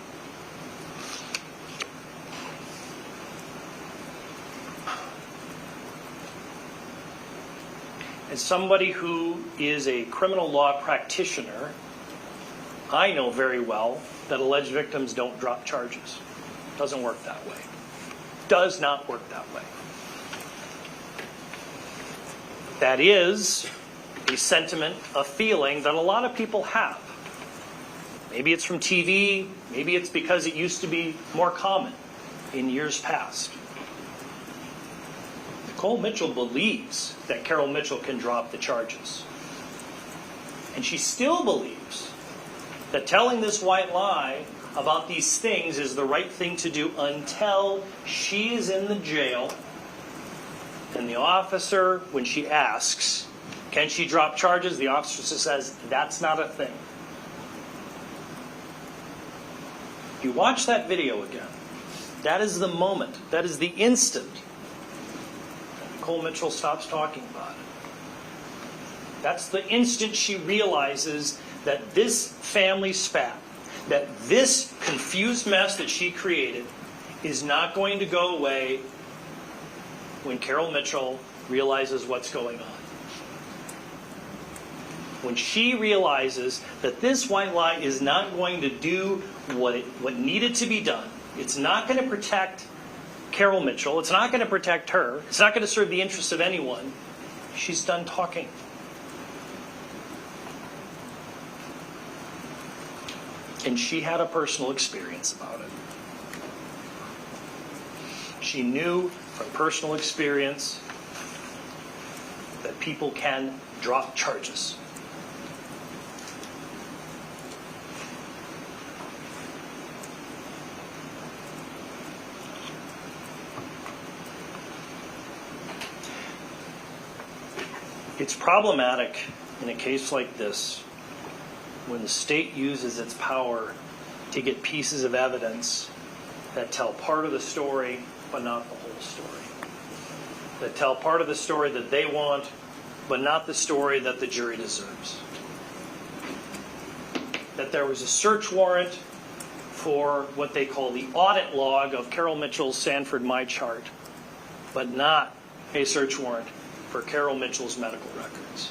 Speaker 9: As somebody who is a criminal law practitioner, I know very well that alleged victims don't drop charges. Doesn't work that way. Does not work that way. That is a sentiment, a feeling that a lot of people have. Maybe it's from TV, maybe it's because it used to be more common in years past. Nicole Mitchell believes that Carol Mitchell can drop the charges. And she still believes that telling this white lie about these things is the right thing to do until she is in the jail. And the officer, when she asks, can she drop charges? The officer says, that's not a thing. You watch that video again. That is the moment. That is the instant that Nicole Mitchell stops talking about it. That's the instant she realizes that this family spat, that this confused mess that she created is not going to go away when Carol Mitchell realizes what's going on. When she realizes that this white lie is not going to do what needed to be done, it's not going to protect Carol Mitchell, it's not going to protect her, it's not going to serve the interests of anyone, she's done talking. And she had a personal experience about it. She knew from personal experience that people can drop charges. It's problematic in a case like this when the state uses its power to get pieces of evidence that tell part of the story but not the whole story. That tell part of the story that they want but not the story that the jury deserves. that there was a search warrant for what they call the audit log of Carol Mitchell's Sanford My Chart, but not a search warrant for Carol Mitchell's medical records.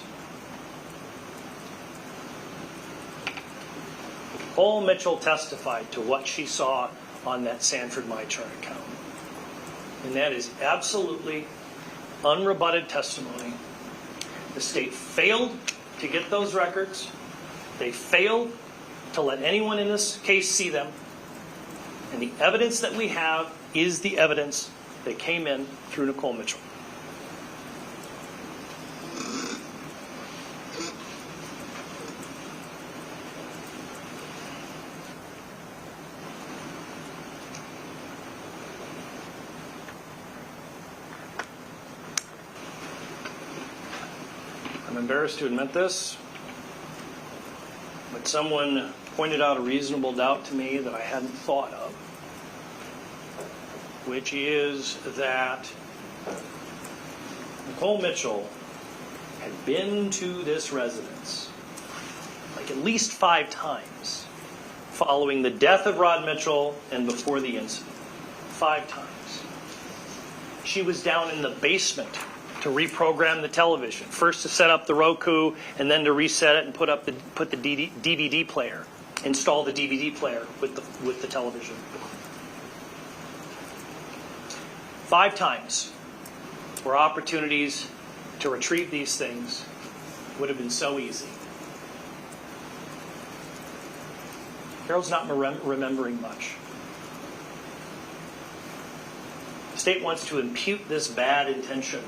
Speaker 9: Nicole Mitchell testified to what she saw on that Sanford My Chart account. And that is absolutely unrebutted testimony. The state failed to get those records. They failed to let anyone in this case see them. And the evidence that we have is the evidence that came in through Nicole Mitchell. I'm embarrassed to admit this, but someone pointed out a reasonable doubt to me that I hadn't thought of, which is that Nicole Mitchell had been to this residence like at least 5 times following the death of Rod Mitchell and before the incident. 5 times. She was down in the basement to reprogram the television. First to set up the Roku, and then to reset it and put the DVD player, install the DVD player with the television. 5 times where opportunities to retrieve these things would have been so easy. Carol's not remembering much. The state wants to impute this bad intention,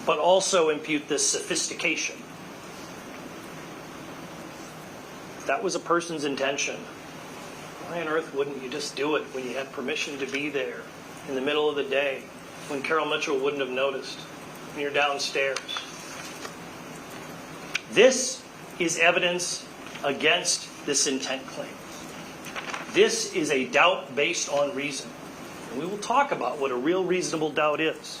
Speaker 9: but also impute this sophistication. If that was a person's intention, why on earth wouldn't you just do it when you had permission to be there in the middle of the day, when Carol Mitchell wouldn't have noticed, when you're downstairs? This is evidence against this intent claim. This is a doubt based on reason. And we will talk about what a real reasonable doubt is.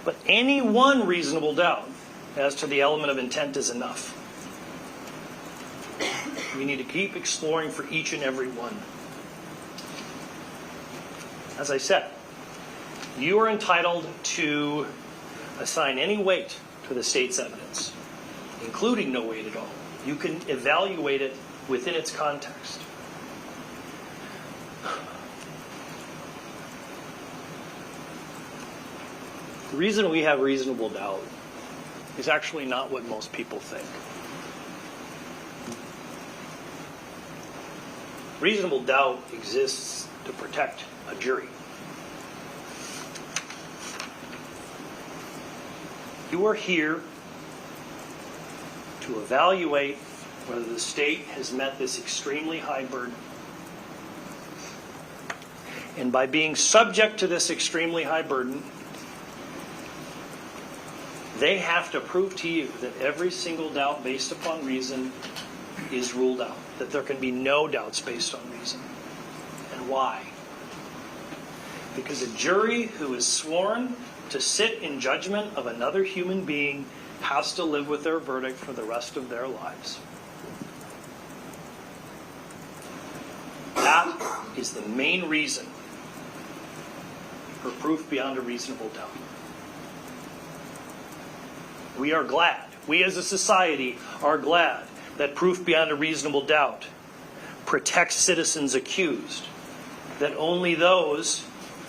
Speaker 9: But any one reasonable doubt as to the element of intent is enough. We need to keep exploring for each and every one. As I said, you are entitled to assign any weight to the state's evidence, including no weight at all. You can evaluate it within its context. The reason we have reasonable doubt is actually not what most people think. Reasonable doubt exists to protect a jury. You are here to evaluate whether the state has met this extremely high burden. And by being subject to this extremely high burden, they have to prove to you that every single doubt based upon reason is ruled out, that there can be no doubts based on reason. And why? Because a jury who is sworn to sit in judgment of another human being has to live with their verdict for the rest of their lives. That is the main reason for proof beyond a reasonable doubt. We are glad, we as a society are glad that proof beyond a reasonable doubt protects citizens accused, that only those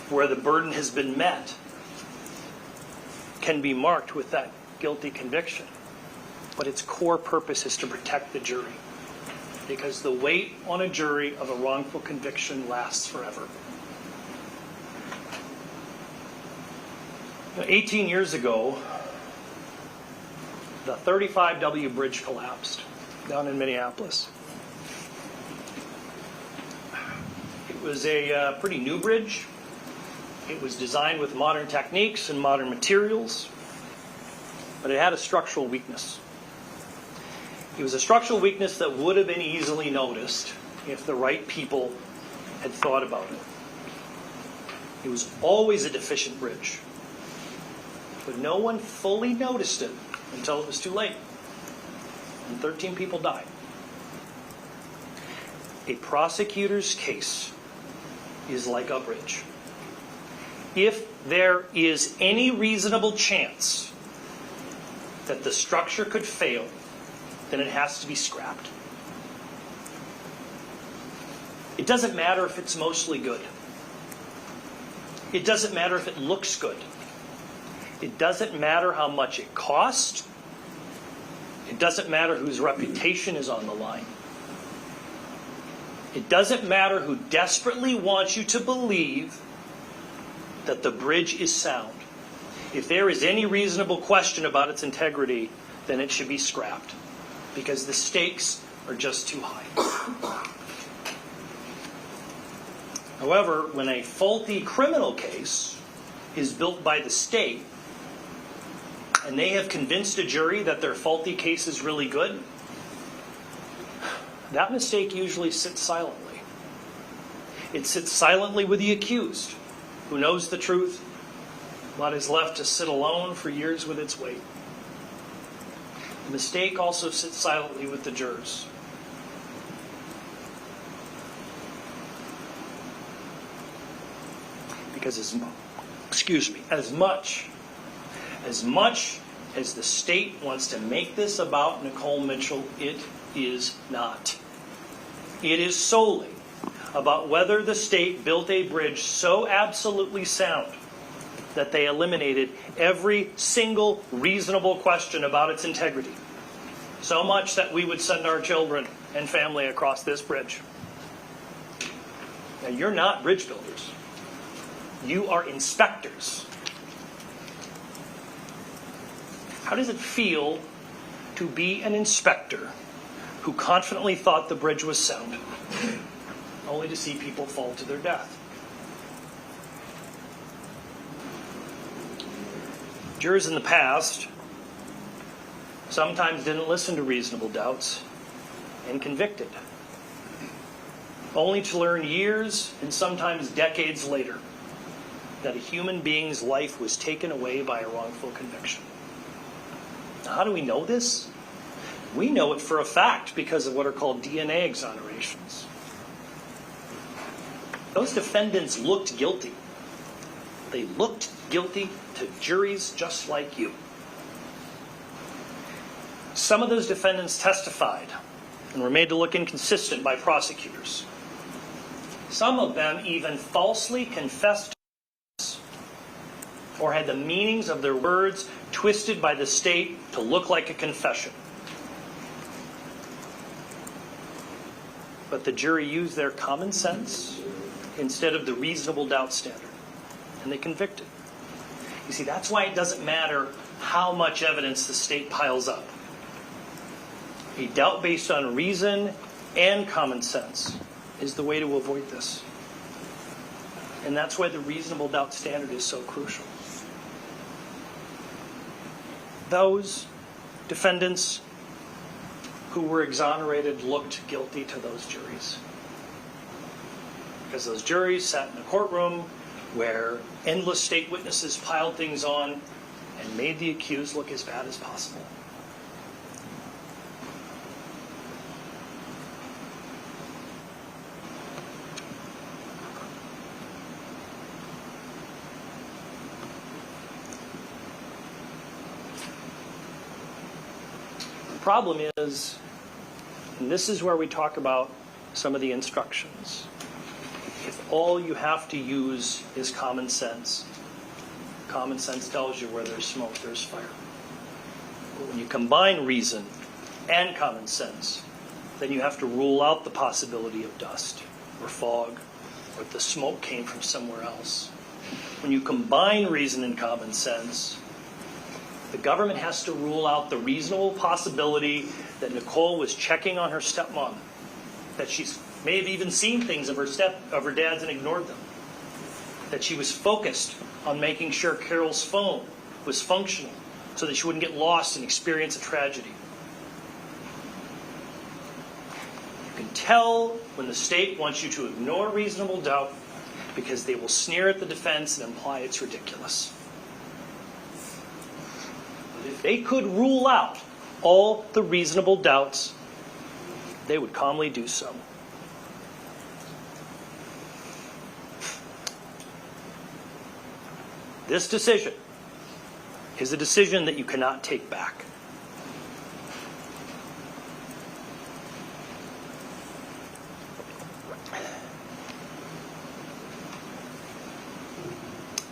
Speaker 9: where the burden has been met can be marked with that guilty conviction. But its core purpose is to protect the jury, because the weight on a jury of a wrongful conviction lasts forever. 18 years ago, the 35W bridge collapsed down in Minneapolis. It was a pretty new bridge. It was designed with modern techniques and modern materials, but it had a structural weakness. It was a structural weakness that would have been easily noticed if the right people had thought about it. It was always a deficient bridge, but no one fully noticed it until it was too late, and 13 people died. A prosecutor's case is like a bridge. If there is any reasonable chance that the structure could fail, then it has to be scrapped. It doesn't matter if it's mostly good. It doesn't matter if it looks good. It doesn't matter how much it costs. It doesn't matter whose reputation is on the line. It doesn't matter who desperately wants you to believe that the bridge is sound. If there is any reasonable question about its integrity, then it should be scrapped, because the stakes are just too high. However, when a faulty criminal case is built by the state, and they have convinced a jury that their faulty case is really good, that mistake usually sits silently. It sits silently with the accused, who knows the truth, but is left to sit alone for years with its weight. The mistake also sits silently with the jurors. Because as much as the state wants to make this about Nicole Mitchell, it is not. It is solely about whether the state built a bridge so absolutely sound that they eliminated every single reasonable question about its integrity. So much that we would send our children and family across this bridge. Now, you're not bridge builders. You are inspectors. How does it feel to be an inspector who confidently thought the bridge was sound, only to see people fall to their death? Jurors in the past sometimes didn't listen to reasonable doubts and convicted, only to learn years and sometimes decades later that a human being's life was taken away by a wrongful conviction. Now, how do we know this? We know it for a fact because of what are called DNA exonerations. Those defendants looked guilty. They looked guilty to juries just like you. Some of those defendants testified and were made to look inconsistent by prosecutors. Some of them even falsely confessed or had the meanings of their words twisted by the state to look like a confession. But the jury used their common sense instead of the reasonable doubt standard, and they convicted. You see, that's why it doesn't matter how much evidence the state piles up. A doubt based on reason and common sense is the way to avoid this. And that's why the reasonable doubt standard is so crucial. Those defendants who were exonerated looked guilty to those juries. Because those juries sat in a courtroom where endless state witnesses piled things on and made the accused look as bad as possible. The problem is, and this is where we talk about some of the instructions, if all you have to use is common sense tells you where there's smoke, there's fire. But when you combine reason and common sense, then you have to rule out the possibility of dust or fog, or if the smoke came from somewhere else. When you combine reason and common sense, the government has to rule out the reasonable possibility that Nicole was checking on her stepmom, that she may have even seen things of her dad's and ignored them, that she was focused on making sure Carol's phone was functional so that she wouldn't get lost and experience a tragedy. You can tell when the state wants you to ignore reasonable doubt because they will sneer at the defense and imply it's ridiculous. But if they could rule out all the reasonable doubts, they would calmly do so. This decision is a decision that you cannot take back.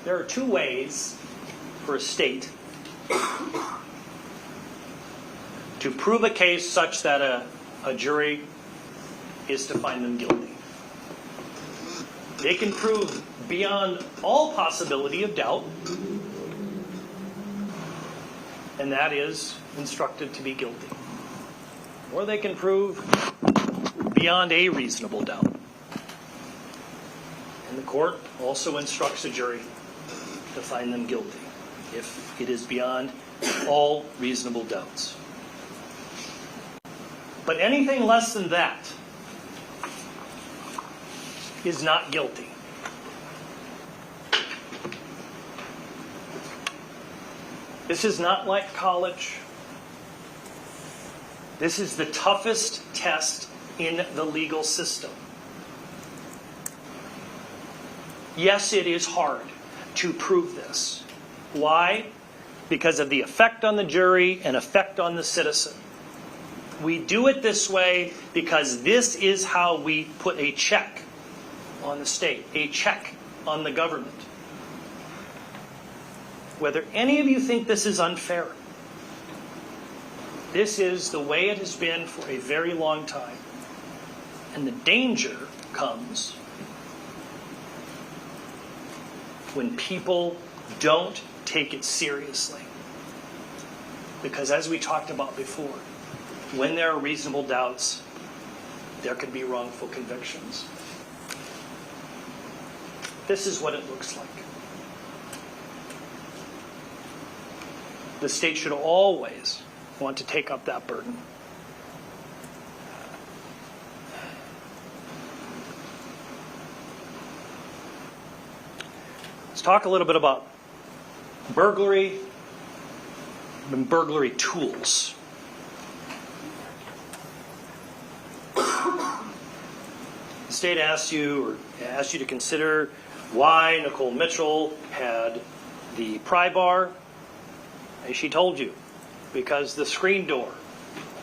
Speaker 9: There are two ways for a state to prove a case such that a jury is to find them guilty. They can prove beyond all possibility of doubt, and that is instructed to be guilty. Or they can prove beyond a reasonable doubt. And the court also instructs a jury to find them guilty if it is beyond all reasonable doubts. But anything less than that is not guilty. This is not like college. This is the toughest test in the legal system. Yes, it is hard to prove this. Why? Because of the effect on the jury and effect on the citizen. We do it this way because this is how we put a check on the state, a check on the government. Whether any of you think this is unfair, this is the way it has been for a very long time. And the danger comes when people don't take it seriously. Because as we talked about before, when there are reasonable doubts, there could be wrongful convictions. This is what it looks like. The state should always want to take up that burden. Let's talk a little bit about burglary and burglary tools. The state asks you to consider why Nicole Mitchell had the pry bar. As she told you, because the screen door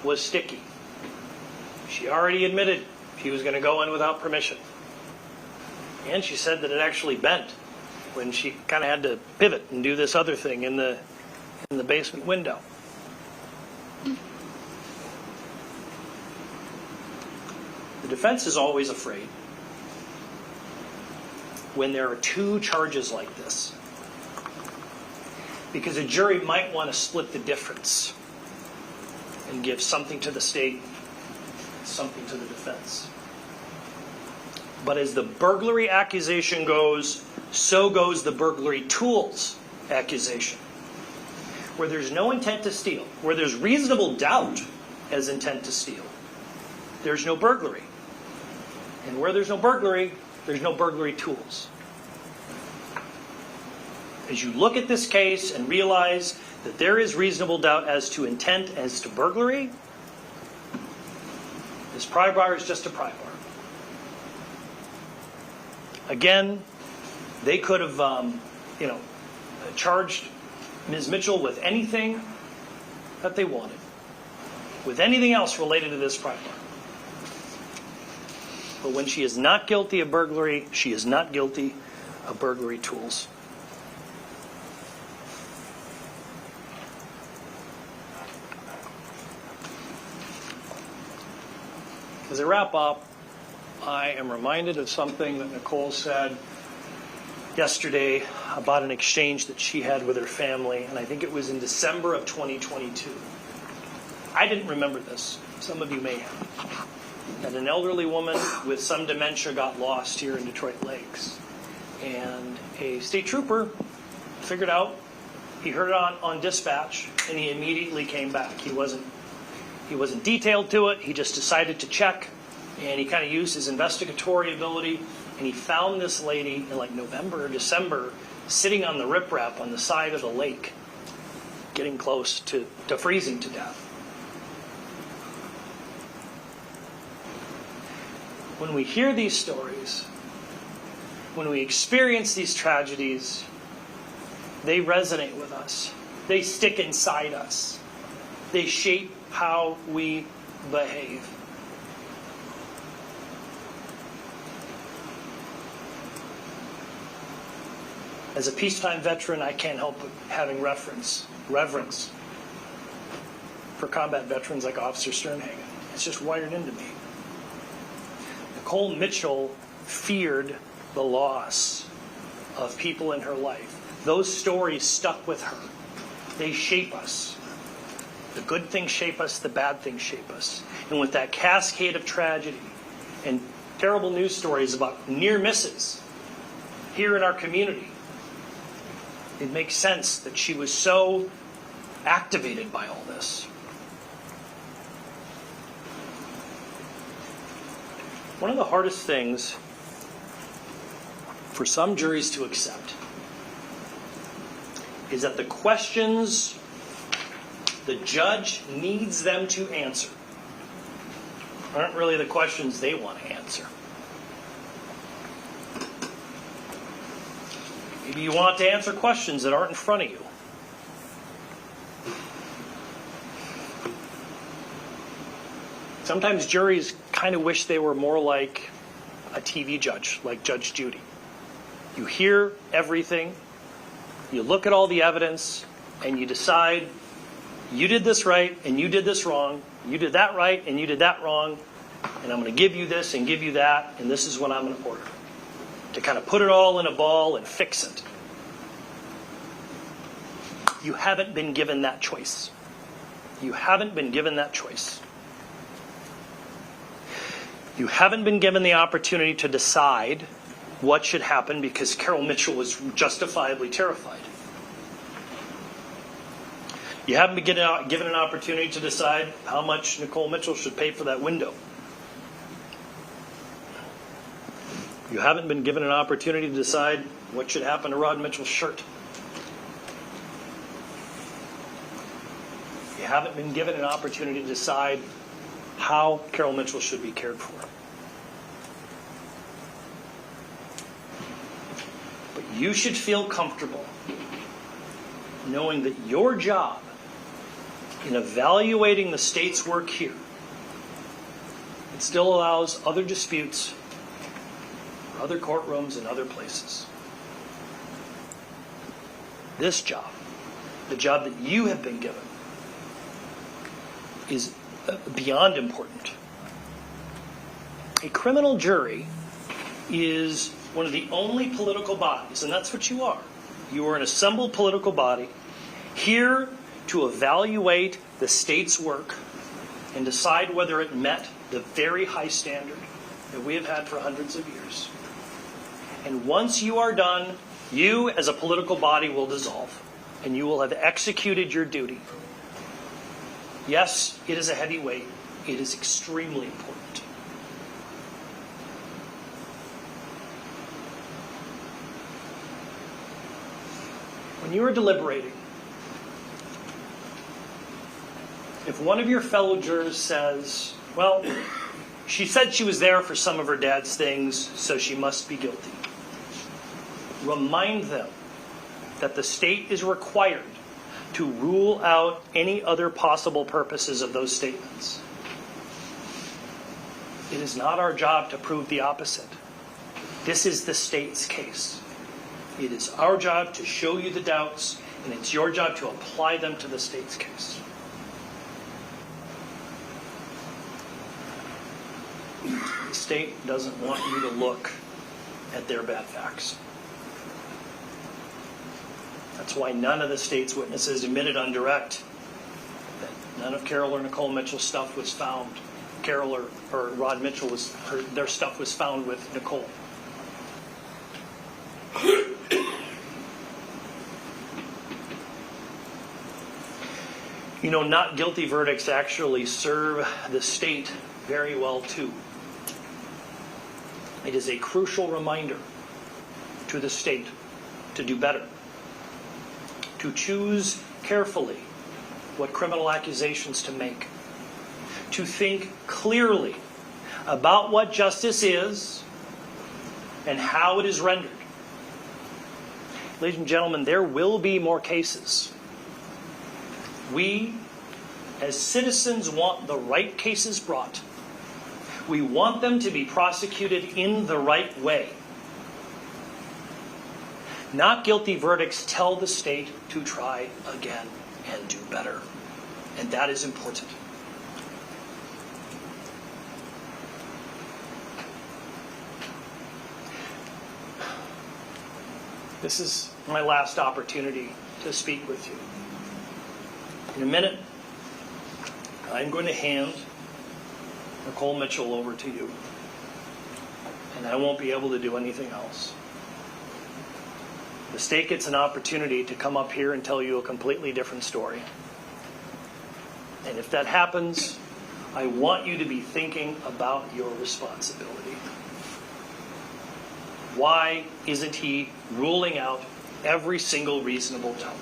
Speaker 9: was sticky. She already admitted she was going to go in without permission. And she said that it actually bent when she kind of had to pivot and do this other thing in the basement window. The defense is always afraid when there are two charges like this, because a jury might want to split the difference and give something to the state, something to the defense. But as the burglary accusation goes, so goes the burglary tools accusation. Where there's no intent to steal, where there's reasonable doubt as intent to steal, there's no burglary. And where there's no burglary, there's no burglary tools. As you look at this case and realize that there is reasonable doubt as to intent as to burglary, this pry bar is just a pry bar. Again, they could have, charged Ms. Mitchell with anything that they wanted, with anything else related to this pry bar. But when she is not guilty of burglary, she is not guilty of burglary tools. As I wrap up, I am reminded of something that Nicole said yesterday about an exchange that she had with her family, and I think it was in December of 2022. I didn't remember this. Some of you may have. That an elderly woman with some dementia got lost here in Detroit Lakes. And a state trooper figured out, he heard it on dispatch, and he immediately came back. He wasn't detailed to it. He just decided to check, and he kind of used his investigatory ability, and he found this lady in like November or December sitting on the riprap on the side of the lake, getting close to freezing to death. When we hear these stories, when we experience these tragedies, They resonate with us. They stick inside us. They shape how we behave. As a peacetime veteran, I can't help but having reverence for combat veterans like Officer Sternhagen. It's just wired into me. Nicole Mitchell feared the loss of people in her life. Those stories stuck with her. They shape us. The good things shape us, the bad things shape us. And with that cascade of tragedy and terrible news stories about near misses here in our community, it makes sense that she was so activated by all this. One of the hardest things for some juries to accept is that the questions the judge needs them to answer aren't really the questions they want to answer. Maybe you want to answer questions that aren't in front of you. Sometimes juries kind of wish they were more like a TV judge, like Judge Judy. You hear everything, you look at all the evidence, and you decide you did this right and you did this wrong, you did that right and you did that wrong, and I'm going to give you this and give you that, and this is what I'm going to order. To kind of put it all in a ball and fix it. You haven't been given that choice. You haven't been given that choice. You haven't been given the opportunity to decide what should happen because Carol Mitchell was justifiably terrified. You haven't been given an opportunity to decide how much Nicole Mitchell should pay for that window. You haven't been given an opportunity to decide what should happen to Rod Mitchell's shirt. You haven't been given an opportunity to decide how Carol Mitchell should be cared for. But you should feel comfortable knowing that your job in evaluating the state's work here, it still allows other disputes, other courtrooms, and other places. This job, the job that you have been given, is beyond important. A criminal jury is one of the only political bodies, and that's what you are. You are an assembled political body here to evaluate the state's work and decide whether it met the very high standard that we have had for hundreds of years. And once you are done, you as a political body will dissolve, and you will have executed your duty. Yes, it is a heavy weight. It is extremely important. When you are deliberating, if one of your fellow jurors says, well, she said she was there for some of her dad's things, so she must be guilty, remind them that the state is required to rule out any other possible purposes of those statements. It is not our job to prove the opposite. This is the state's case. It is our job to show you the doubts, and it's your job to apply them to the state's case. The state doesn't want you to look at their bad facts. That's why none of the state's witnesses admitted on direct that none of Carol or Nicole Mitchell's stuff was found. Carol or Rod Mitchell their stuff was found with Nicole. You know, not guilty verdicts actually serve the state very well too. It is a crucial reminder to the state to do better, to choose carefully what criminal accusations to make, to think clearly about what justice is and how it is rendered. Ladies and gentlemen, there will be more cases. We, as citizens, want the right cases brought. We want them to be prosecuted in the right way. Not guilty verdicts tell the state to try again and do better. And that is important. This is my last opportunity to speak with you. In a minute, I'm going to hand Nicole Mitchell over to you. And I won't be able to do anything else. The state gets an opportunity to come up here and tell you a completely different story. And if that happens, I want you to be thinking about your responsibility. Why isn't he ruling out every single reasonable doubt?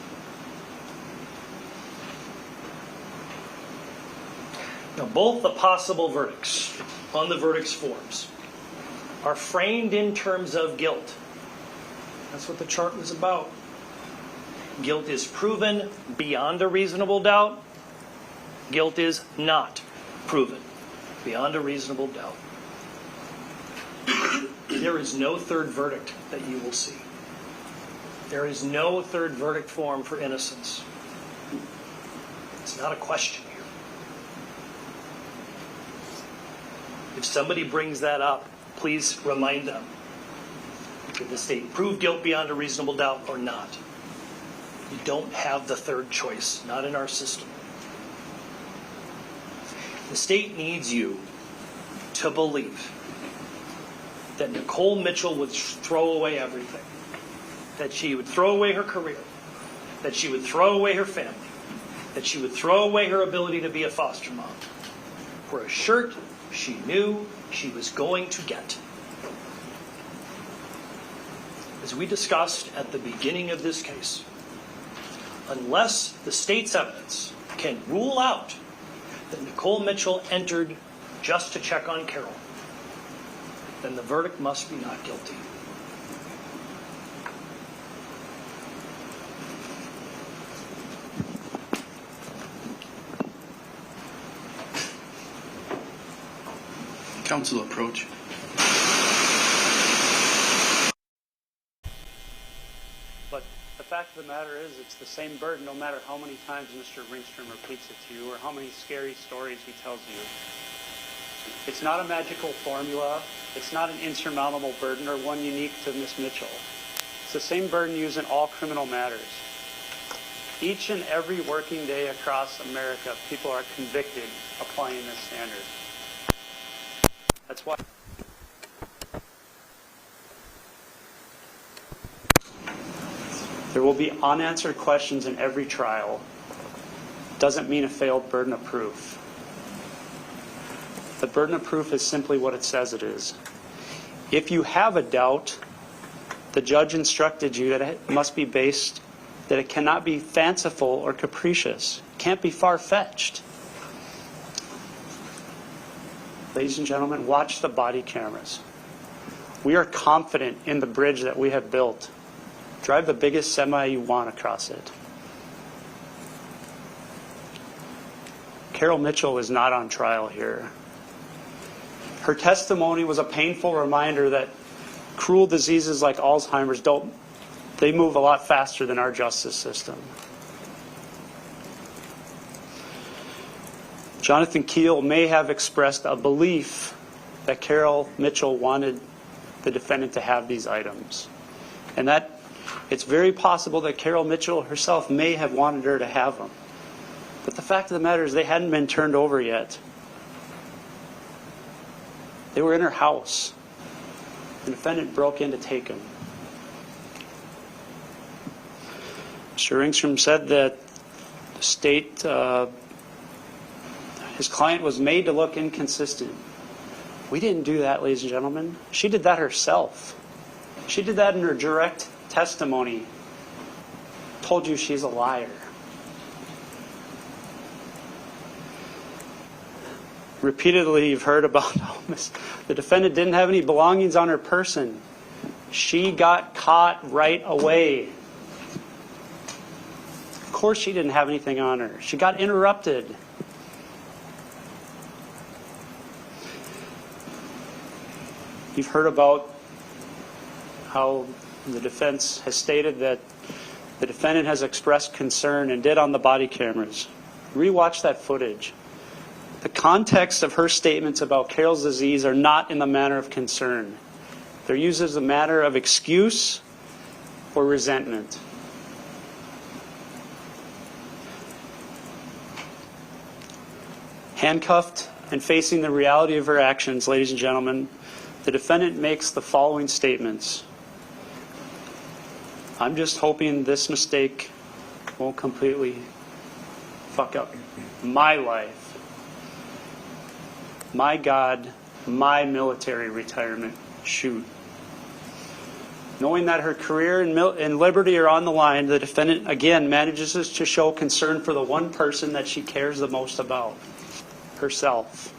Speaker 9: Now, both the possible verdicts on the verdicts forms are framed in terms of guilt. That's what the chart was about. Guilt is proven beyond a reasonable doubt. Guilt is not proven beyond a reasonable doubt. There is no third verdict that you will see. There is no third verdict form for innocence. It's not a question here. If somebody brings that up, please remind them. Did the state prove guilt beyond a reasonable doubt or not? You don't have the third choice, not in our system. The state needs you to believe that Nicole Mitchell would throw away everything, that she would throw away her career, that she would throw away her family, that she would throw away her ability to be a foster mom for a shirt she knew she was going to get. As we discussed at the beginning of this case, unless the state's evidence can rule out that Nicole Mitchell entered just to check on Carol, then the verdict must be not guilty.
Speaker 8: Council approach.
Speaker 1: But the fact of the matter is, it's the same burden no matter how many times Mr. Ringstrom repeats it to you or how many scary stories he tells you. It's not a magical formula. It's not an insurmountable burden or one unique to Ms. Mitchell. It's the same burden used in all criminal matters. Each and every working day across America, people are convicted applying this standard. That's why. There will be unanswered questions in every trial. Doesn't mean a failed burden of proof. The burden of proof is simply what it says it is. If you have a doubt, the judge instructed you that it must be based, that it cannot be fanciful or capricious. It can't be far-fetched. Ladies and gentlemen, watch the body cameras. We are confident in the bridge that we have built. Drive the biggest semi you want across it. Carol Mitchell is not on trial here. Her testimony was a painful reminder that cruel diseases like Alzheimer's they move a lot faster than our justice system. Jonathan Keel may have expressed a belief that Carol Mitchell wanted the defendant to have these items. And that it's very possible that Carol Mitchell herself may have wanted her to have them. But the fact of the matter is they hadn't been turned over yet. They were in her house. The defendant broke in to take them. Mr. Ringstrom said that the state, his client was made to look inconsistent. We didn't do that, ladies and gentlemen. She did that herself. She did that in her direct testimony. Told you she's a liar. Repeatedly, you've heard about the defendant didn't have any belongings on her person. She got caught right away. Of course she didn't have anything on her. She got interrupted. You've heard about how the defense has stated that the defendant has expressed concern and did on the body cameras. Rewatch that footage. The context of her statements about Carol's disease are not in the manner of concern. They're used as a matter of excuse or resentment. Handcuffed and facing the reality of her actions, ladies and gentlemen, the defendant makes the following statements. I'm just hoping this mistake won't completely fuck up my life, my God, my military retirement. Shoot. Knowing that her career and liberty are on the line, the defendant again manages to show concern for the one person that she cares the most about, herself.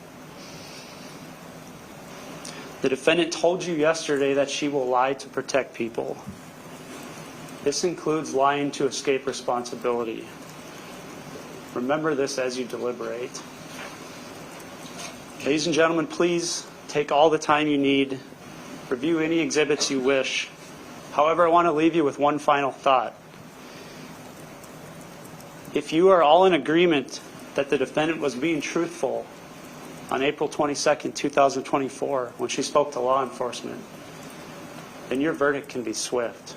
Speaker 1: The defendant told you yesterday that she will lie to protect people. This includes lying to escape responsibility. Remember this as you deliberate. Ladies and gentlemen, please take all the time you need. Review any exhibits you wish. However, I want to leave you with one final thought. If you are all in agreement that the defendant was being truthful on April 22nd, 2024, when she spoke to law enforcement, then your verdict can be swift.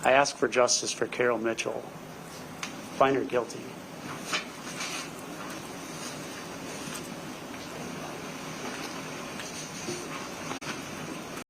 Speaker 1: I ask for justice for Carol Mitchell. Find her guilty.